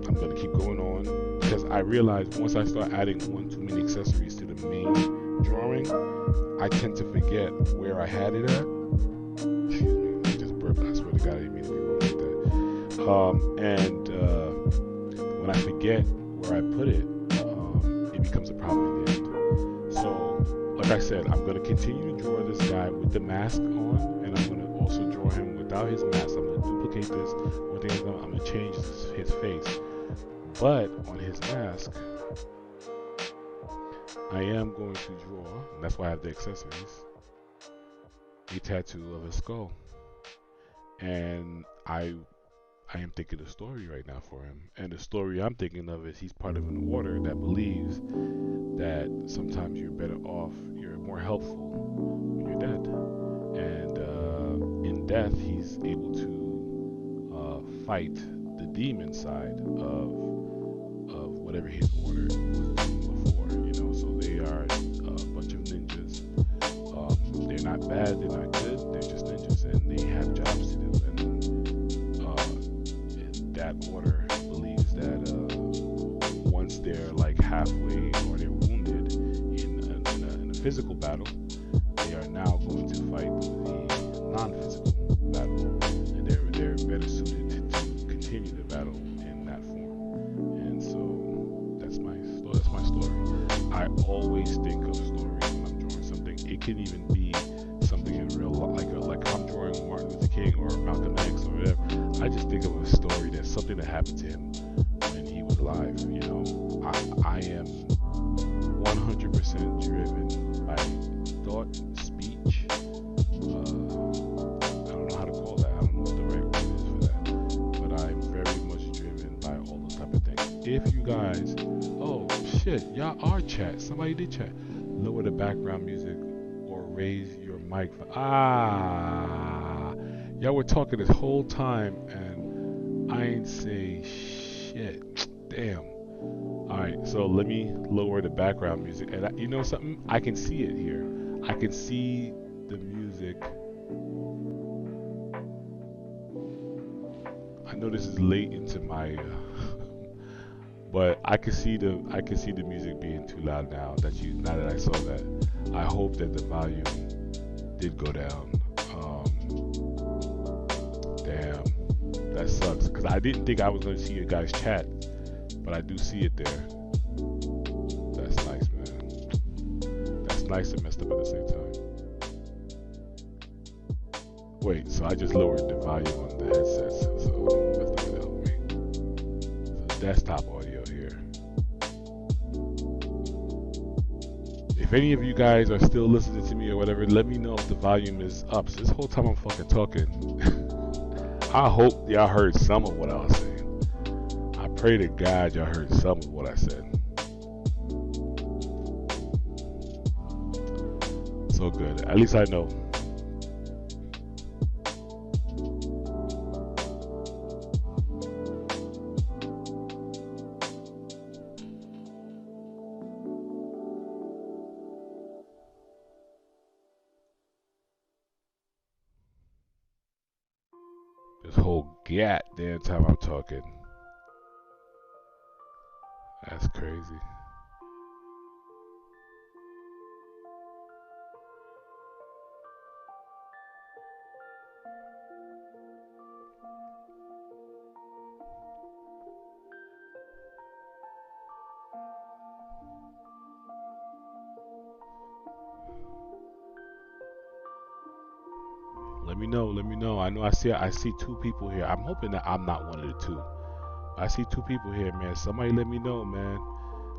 I'm gonna keep going on, because I realize once I start adding one too many accessories to the main drawing, I tend to forget where I had it at. Excuse me, I just burped. I swear to God, I didn't mean to be wrong like that. And when I forget where I put it, it becomes a problem in the end. So, like I said, I'm going to continue to draw this guy with the mask on, and I'm going to also draw him without his mask. I'm going to duplicate this. One thing I'm going to change his face. But on his mask, I am going to draw, and that's why I have the accessories, a tattoo of a skull. And I am thinking a story right now for him. And the story I'm thinking of is he's part of an order that believes that sometimes you're better off, you're more helpful when you're dead. And in death, he's able to fight the demon side of whatever his order was doing before. You know, so they are a bunch of ninjas. They're not bad, they're not good, they're just ninjas, and they have jobs to do. And that order believes that once they're like halfway or they're wounded in a physical battle, they are now going to fight the non-physical battle, and they're better suited to continue the battle in that form. And so that's my story. That's my story. I always think of stories when I'm drawing something. It can even be something in real life, like I'm drawing Martin Luther King or Malcolm X or whatever. I just think of a story that's something that happened to him when he was alive. You know, I am 100% driven by thought, speech. I don't know how to call that. I don't know what the right word is for that. But I'm very much driven by all those type of things. If you guys, oh shit, y'all are chat. Somebody did chat. Lower the background music or raise your mic. Y'all were talking this whole time and I ain't say shit. Damn. Alright, so let me lower the background music. And you know something? I can see it here. I can see the music. I know this is late into my but I can see the music being too loud now that I saw that. I hope that the volume did go down. Damn, that sucks because I didn't think I was going to see you guys chat, but I do see it there. That's nice, man. That's nice and messed up at the same time. Wait, so I just lowered the volume on the headsets, so that's not gonna help me. So desktop audio here. If any of you guys are still listening to me or whatever, let me know if the volume is up. So this whole time I'm fucking talking. I hope y'all heard some of what I was saying. I pray to God y'all heard some of what I said. So good. At least I know. This whole goddamn time I'm talking. That's crazy. Let me know, let me know. I know I see two people here. I'm hoping that I'm not one of the two. I see two people here, man. Somebody let me know, man.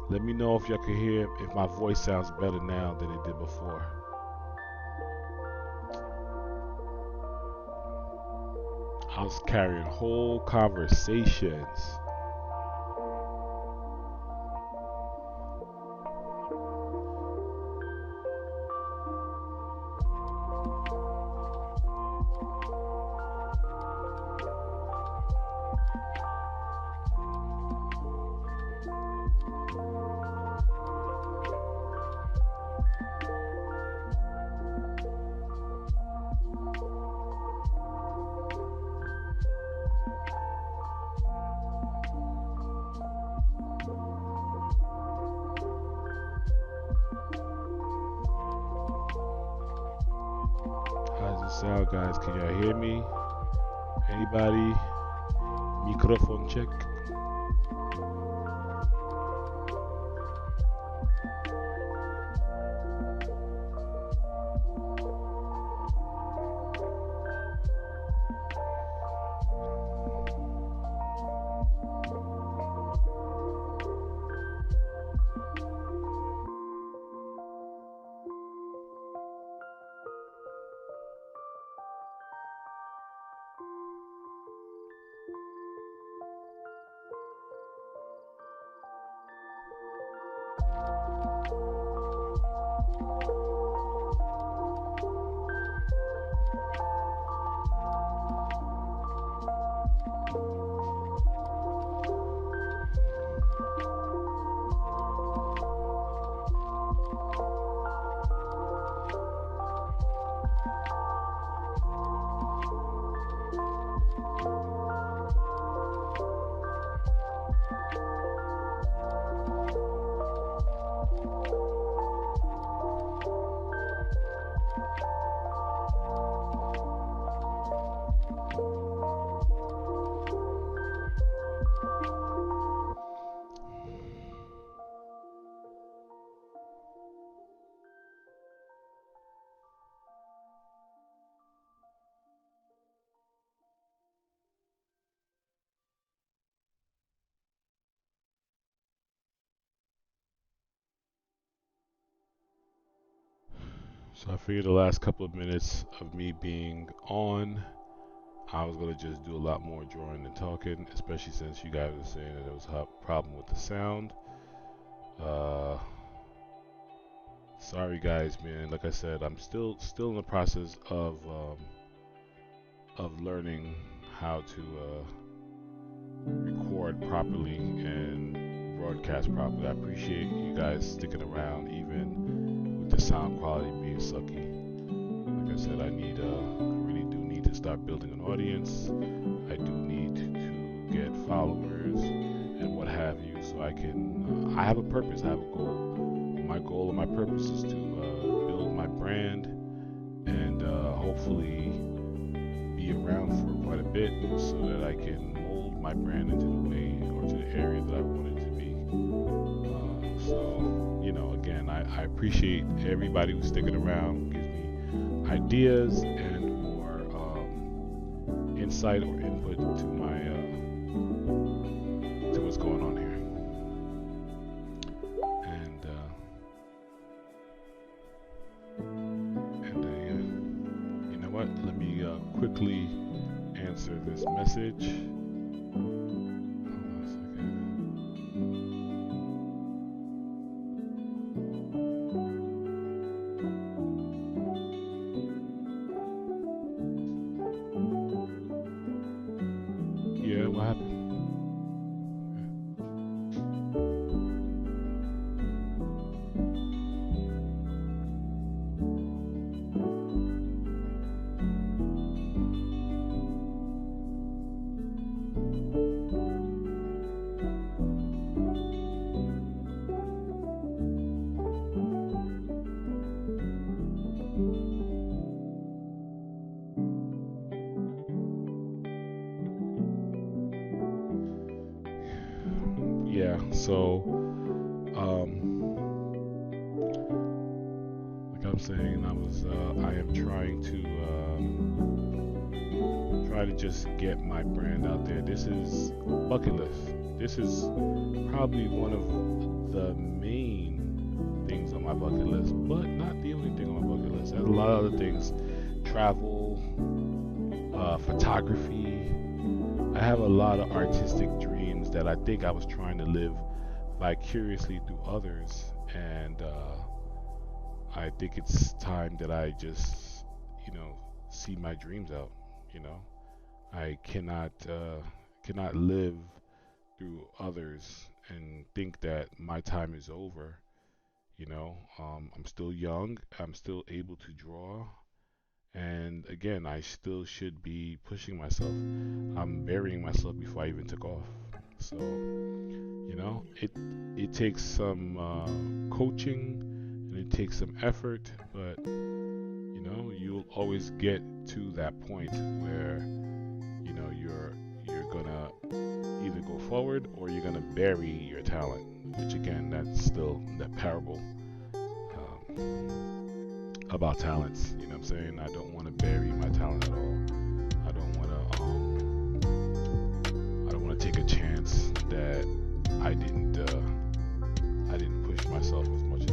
Let me know if y'all can hear if my voice sounds better now than it did before. I was carrying whole conversations. How's it sound, guys? Can y'all hear me? Anybody? Microphone check. So I figured the last couple of minutes of me being on, I was gonna just do a lot more drawing than talking, especially since you guys were saying that there was a problem with the sound. Uh, Sorry guys, man. Like I said, I'm still in the process of learning how to record properly and broadcast properly. I appreciate you guys sticking around even with the sound quality being sucky. Like I said, I really do need to start building an audience. I do need to get followers and what have you, so I can. I have a purpose. I have a goal. My goal and my purpose is to build my brand and hopefully be around for quite a bit, so that I can mold my brand into the way or to the area that I want it to be. So, you know, again, I appreciate everybody who's sticking around, gives me ideas and or insight or input to my to what's going on here. You know what? Let me quickly answer this message. Hold on a second. Yeah, what happened? Yeah, so like I'm saying, I am trying to just get my brand out there. This is bucket list. This is probably one of the main things on my bucket list, but not the only thing on my bucket list. There's a lot of other things: travel, photography. I have a lot of artistic dreams that I think I was trying to live vicariously through others, and I think it's time that I just, see my dreams out. You know, I cannot live through others and think that my time is over. I'm still young. I'm still able to draw. And again, I still should be pushing myself. I'm burying myself before I even took off. So, it takes some coaching and it takes some effort, but you'll always get to that point where you're gonna either go forward or you're gonna bury your talent. Which again, that's still that parable about talents. You know what I'm saying? I don't want to bury my talent at all. I don't want to take a chance that I didn't push myself as much as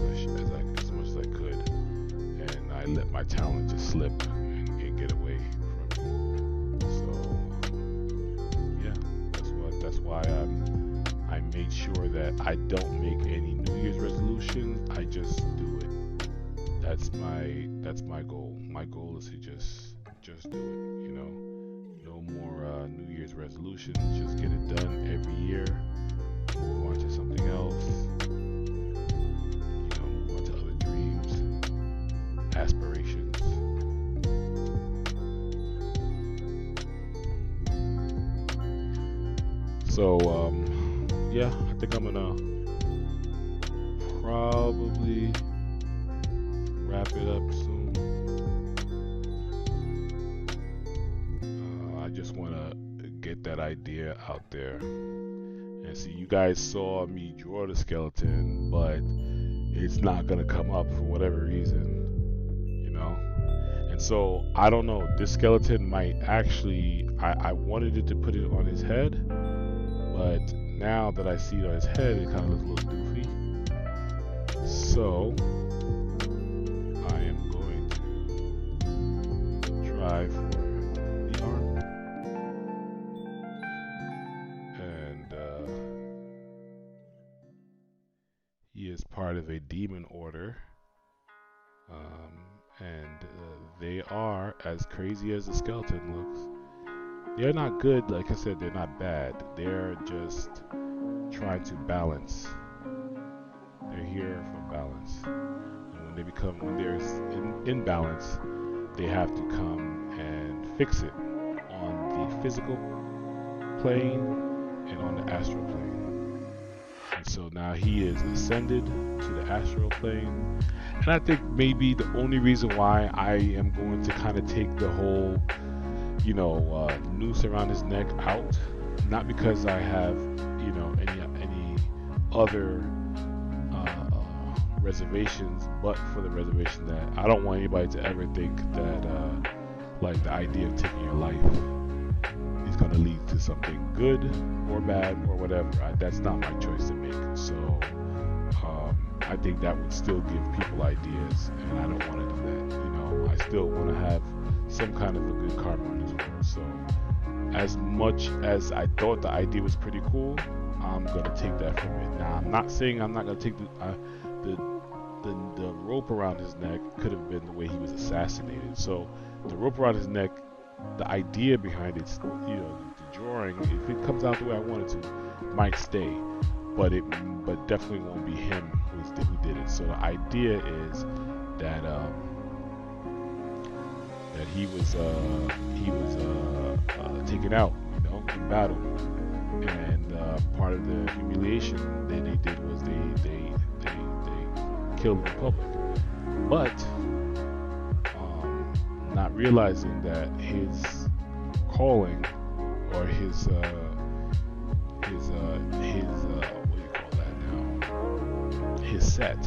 as much as I could, and I let my talent just slip and get away from me. So yeah, that's why I made sure that I don't make any New Year's resolutions. I just do it. That's my goal. My goal is to just do it. No more New Year's resolutions. Just get it done every year. Move on to something else. Move on to other dreams, aspirations. So yeah, I think I'm gonna probably wrap it up soon. I just want to get that idea out there. And see, you guys saw me draw the skeleton, but it's not going to come up for whatever reason, And so, I don't know. This skeleton might actually, I wanted it to put it on his head, but now that I see it on his head, it kind of looks a little doofy. So, I am going strive for the arm. And he is part of a demon order. And they are as crazy as the skeleton looks. They're not good, like I said, they're not bad. They're just trying to balance. They're here for balance. And when they're in balance, they have to come and fix it on the physical plane and on the astral plane. And so now he is ascended to the astral plane. And I think maybe the only reason why I am going to kind of take the whole, noose around his neck out, not because I have, any other reservations, but for the reservation that I don't want anybody to ever think that, like, the idea of taking your life is going to lead to something good or bad or whatever. That's not my choice to make. So I think that would still give people ideas, and I don't want to do that. I still want to have some kind of a good karma in this world. So as much as I thought the idea was pretty cool, I'm going to take that from it. Now, I'm not saying I'm not going to take the rope around his neck could have been the way he was assassinated. So the rope around his neck, the idea behind it, the drawing, if it comes out the way I want it to, might stay, but definitely won't be him who did it. So the idea is that he was taken out, in battle, and part of the humiliation that they did was they killed the Republic, but not realizing that his calling or his what do you call that now? His set,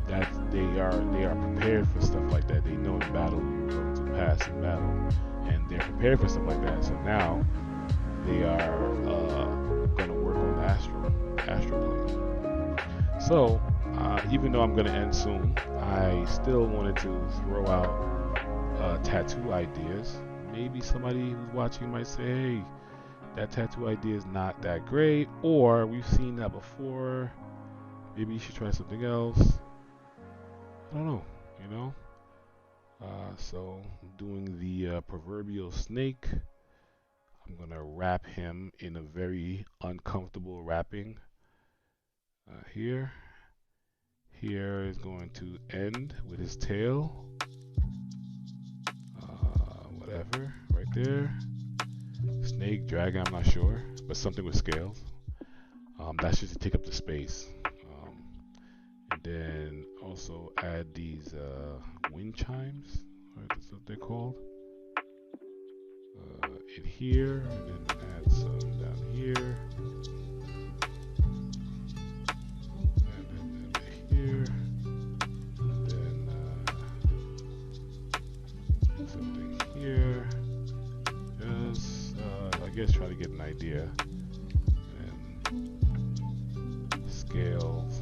that they are prepared for stuff like that. They know in battle you're going to pass in battle, and they're prepared for stuff like that. So now they are going to work on the astral plane. So even though I'm going to end soon, I still wanted to throw out tattoo ideas. Maybe somebody who's watching might say, hey, that tattoo idea is not that great, or we've seen that before, maybe you should try something else. I don't know, so I'm doing the proverbial snake. I'm going to wrap him in a very uncomfortable wrapping here. Here is going to end with his tail. Whatever, right there. Snake, dragon, I'm not sure, but something with scales. That's just to take up the space. And then also add these wind chimes, right? That's what they're called. In here, and then add some down here. And then here. And then something here. Just, I guess, try to get an idea. And scales.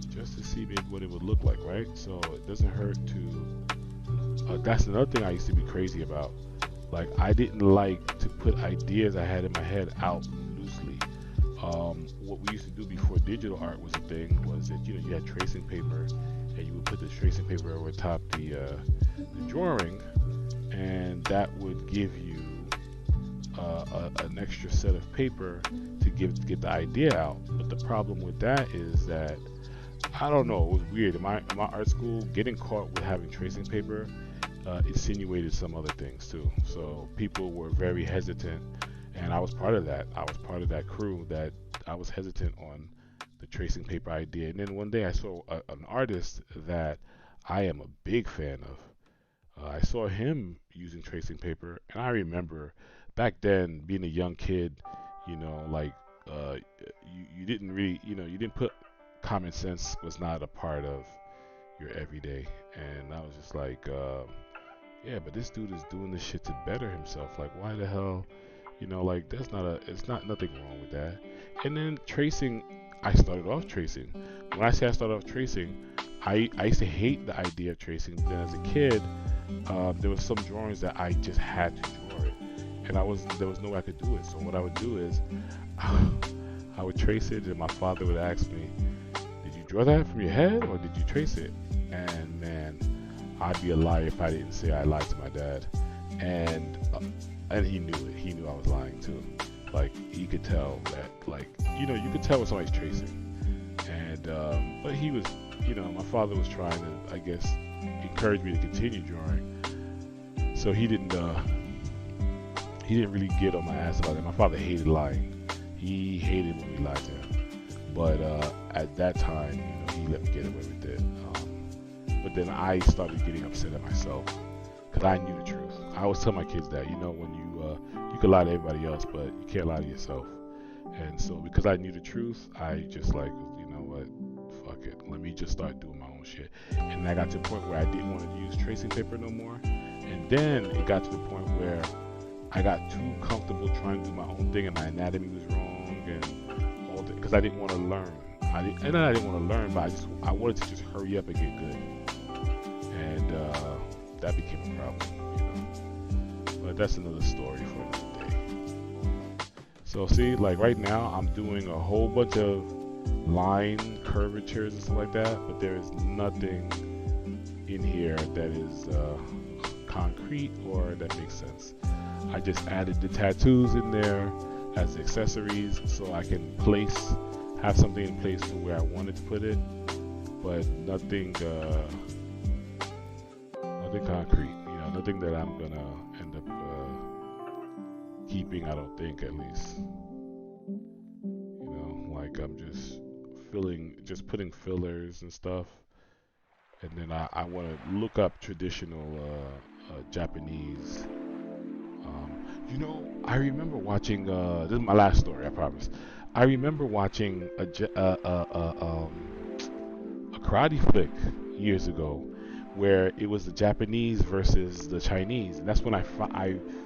Just to see maybe what it would look like, right? So it doesn't hurt to. That's another thing I used to be crazy about. Like, I didn't like to put ideas I had in my head out loosely. What we used to do before digital art was a thing was that you had tracing paper, and you would put the tracing paper over top the drawing, and that would give you an extra set of paper to get the idea out. But the problem with that is that, I don't know, it was weird. In my art school, getting caught with having tracing paper insinuated some other things too. So people were very hesitant, and I was part of that. I was part of that crew that I was hesitant on the tracing paper idea. And then one day I saw an artist that I am a big fan of. I saw him using tracing paper, and I remember back then being a young kid, you didn't really, you didn't put common sense was not a part of your everyday. And I was just like, yeah, but this dude is doing this shit to better himself. Like, why the hell, it's not nothing wrong with that. And then tracing, I started off tracing. When I say I started off tracing, I used to hate the idea of tracing. Then as a kid, there was some drawings that I just had to draw it, and there was no way I could do it. So what I would do is I would trace it, and my father would ask me, "Did you draw that from your head, or did you trace it?" And man, I'd be a liar if I didn't say I lied to my dad, and and he knew it. He knew I was lying too. Like he could tell that, like you could tell when somebody's tracing, and but he was, my father was trying to, I guess, encourage me to continue drawing. So he didn't really get on my ass about it. My father hated lying. He hated when we lied to him. But at that time, he let me get away with it. But then I started getting upset at myself because I knew the truth. I always tell my kids that, when you can lie to everybody else, but you can't lie to yourself. And so because I knew the truth, I just like, you know what, fuck it. Let me just start doing my own shit. And I got to the point where I didn't want to use tracing paper no more. And then it got to the point where I got too comfortable trying to do my own thing, and my anatomy was wrong, and all that, because I didn't want to learn. I didn't want to learn, but I wanted to just hurry up and get good, and that became a problem. But that's another story for another day. So see, like right now, I'm doing a whole bunch of line curvatures and stuff like that, but there is nothing in here that is concrete or that makes sense. I just added the tattoos in there as accessories so I can have something in place to where I wanted to put it, but nothing concrete, nothing that I'm gonna end up keeping, I don't think, at least. Like I'm just putting fillers and stuff, and then I want to look up traditional Japanese. I remember watching. This is my last story, I promise. I remember watching a karate flick years ago, where it was the Japanese versus the Chinese, and that's when I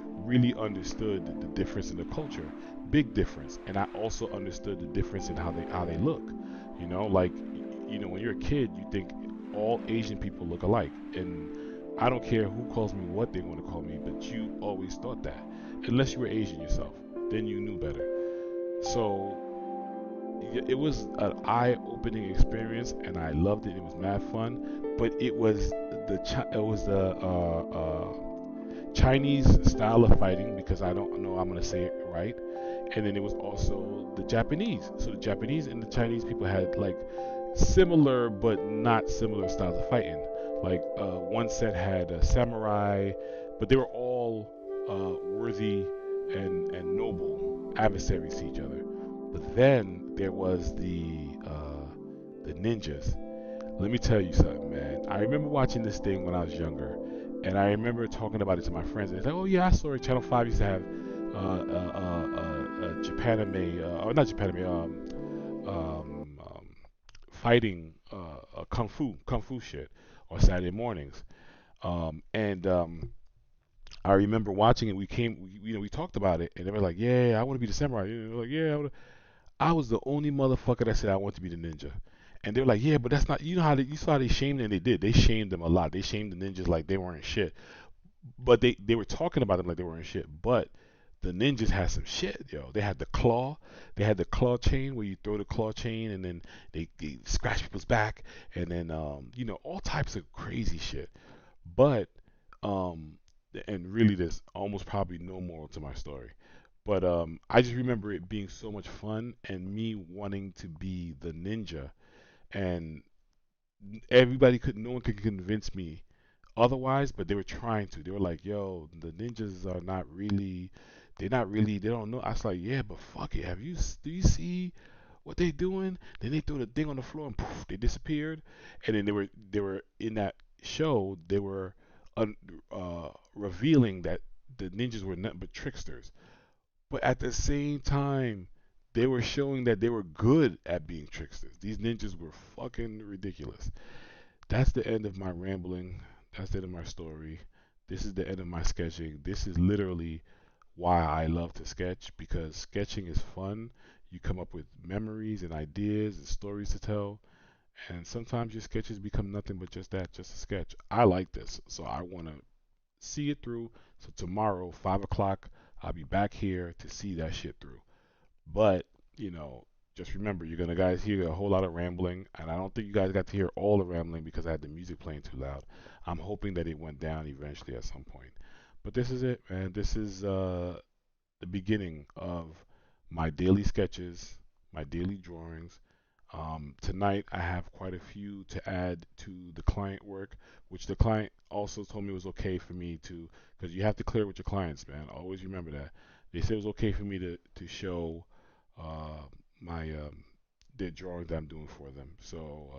really understood the difference in the culture, big difference, and I also understood the difference in how they look. Like when you're a kid, you think all Asian people look alike, and I don't care who calls me what they want to call me, but you always thought that, unless you were Asian yourself, then you knew better. So it was an eye-opening experience, and I loved it. It was mad fun, but it was the Chinese style of fighting, because I don't know I'm gonna say it right, and then it was also the Japanese. So the Japanese and the Chinese people had like similar but not similar styles of fighting. Like one set had a samurai, but they were all worthy and noble adversaries to each other. But then there was the ninjas. Let me tell you something, man. I remember watching this thing when I was younger, and I remember talking about it to my friends. And it's like, oh yeah, I saw it. Channel 5 used to have Japanime, or not Japanime, fighting, kung fu shit on Saturday mornings. And I remember watching it. We talked about it, and they were like, yeah, I want to be the samurai. Like, yeah, I was the only motherfucker that said I want to be the ninja. And they were like, yeah, but that's not, you saw how they shamed them, and they did. They shamed them a lot. They shamed the ninjas like they weren't shit. But they were talking about them like they weren't shit. But the ninjas had some shit, yo. They had the claw. They had the claw chain where you throw the claw chain and then they scratch people's back, and then all types of crazy shit. But um and really there's almost probably no moral to my story. But I just remember it being so much fun and me wanting to be the ninja, and no one could convince me otherwise, but they were trying to. They were like, yo, the ninjas are not really, they don't know. I was like, yeah, but fuck it. Do you see what they doing? Then they threw the thing on the floor and poof, they disappeared. And then they were in that show, they were revealing that the ninjas were nothing but tricksters. But at the same time, they were showing that they were good at being tricksters. These ninjas were fucking ridiculous. That's the end of my rambling. That's the end of my story. This is the end of my sketching. This is literally why I love to sketch, because sketching is fun. You come up with memories and ideas and stories to tell. And sometimes your sketches become nothing but just that, just a sketch. I like this, so I want to see it through. So tomorrow, 5 o'clock, I'll be back here to see that shit through. But you know, just remember, you're gonna guys hear a whole lot of rambling, and I don't think you guys got to hear all the rambling because I had the music playing too loud. I'm hoping that it went down eventually at some point. But this is it, man. This is the beginning of my daily sketches, my daily drawings. Tonight I have quite a few to add to the client work, which the client also told me was okay for me to, because you have to clear with your clients, man. Always remember that. They said it was okay for me to show uh, my their drawings that I'm doing for them. So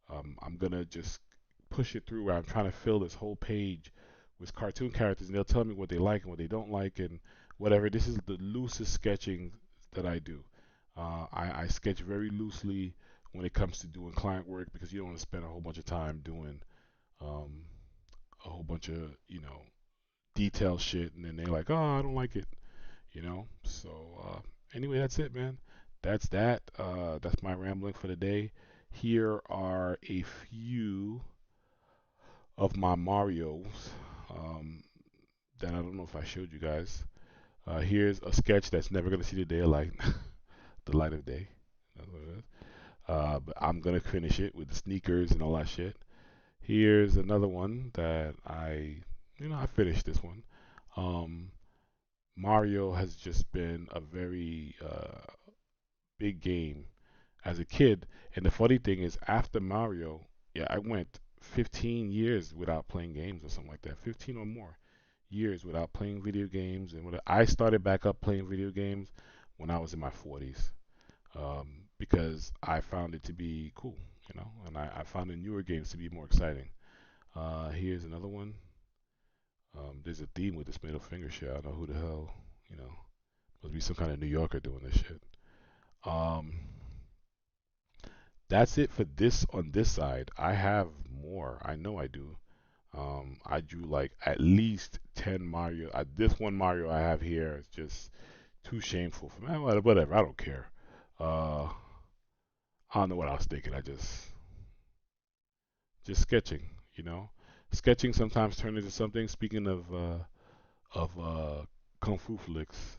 I'm gonna just push it through where I'm trying to fill this whole page with cartoon characters, and they'll tell me what they like and what they don't like, and whatever. This is the loosest sketching that I do. I sketch very loosely when it comes to doing client work because you don't want to spend a whole bunch of time doing um, a whole bunch of detailed shit, and then they're like, oh, I don't like it, So anyway, that's it, man. That's that. That's my rambling for the day. Here are a few of my Marios um, that I don't know if I showed you guys. Here's a sketch that's never gonna see the day of light, the light of day. That's what it is. But I'm gonna finish it with the sneakers and all that shit. Here's another one that I finished this one. Um, Mario has just been a very big game as a kid. And the funny thing is, after Mario, yeah, I went 15 years without playing games or something like that, 15 or more years without playing video games. And when I started back up playing video games when I was in my 40s, because I found it to be cool, and I found the newer games to be more exciting. Here's another one. There's a theme with this middle finger shit. I don't know who the hell, you know, must be some kind of New Yorker doing this shit. Um, that's it for this on this side. I have more. I know I do. I drew like at least 10 Mario. This one Mario I have here is just too shameful for me. Whatever. I don't care. Uh, I don't know what I was thinking. I just sketching. You know, sketching sometimes turns into something. Speaking of kung fu flicks,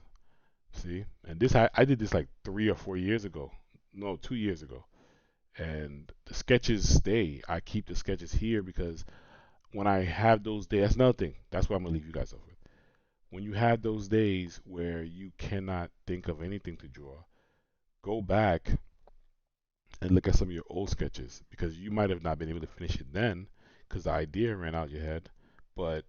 see, and this I did this like 3 or 4 years ago. No, 2 years ago. And the sketches stay. I keep the sketches here because when I have those days, that's another thing. That's what I'm gonna leave you guys off with. When you have those days where you cannot think of anything to draw, go back and look at some of your old sketches because you might have not been able to finish it then because the idea ran out of your head. But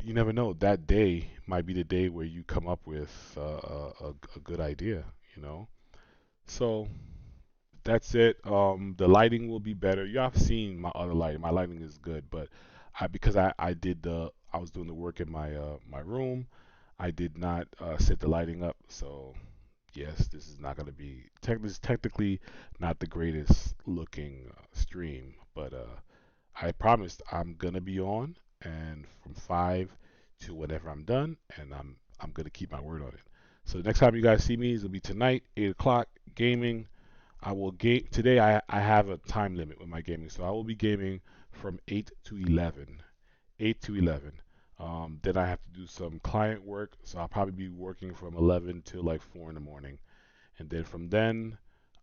you never know. That day might be the day where you come up with a good idea. You know. So that's it. The lighting will be better. You have seen my other lighting. My lighting is good, but because I was doing the work in my room. I did not set the lighting up, so yes, this is not going to be this is technically not the greatest looking stream, but I promised I'm gonna be on and from 5 to whenever I'm done, and I'm gonna keep my word on it. So the next time you guys see me is gonna be tonight, 8 o'clock, gaming. I will game today. I have a time limit with my gaming, so I will be gaming from 8 to 11. 8 to 11. Then I have to do some client work, so I'll probably be working from 11 till like 4 in the morning, and then from then,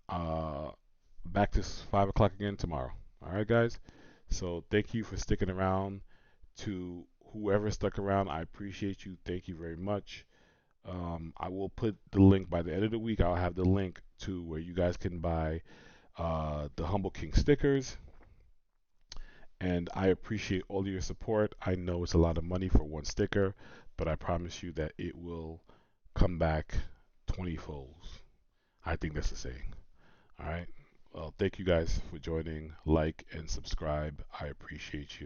uh, back to 5 o'clock again tomorrow. All right, guys. So thank you for sticking around. To whoever stuck around, I appreciate you. Thank you very much. I will put the link by the end of the week. I'll have the link to where you guys can buy the Humble King stickers. And I appreciate all of your support. I know it's a lot of money for one sticker, but I promise you that it will come back 20 folds. I think that's the saying. All right. Well, thank you guys for joining. Like and subscribe. I appreciate you.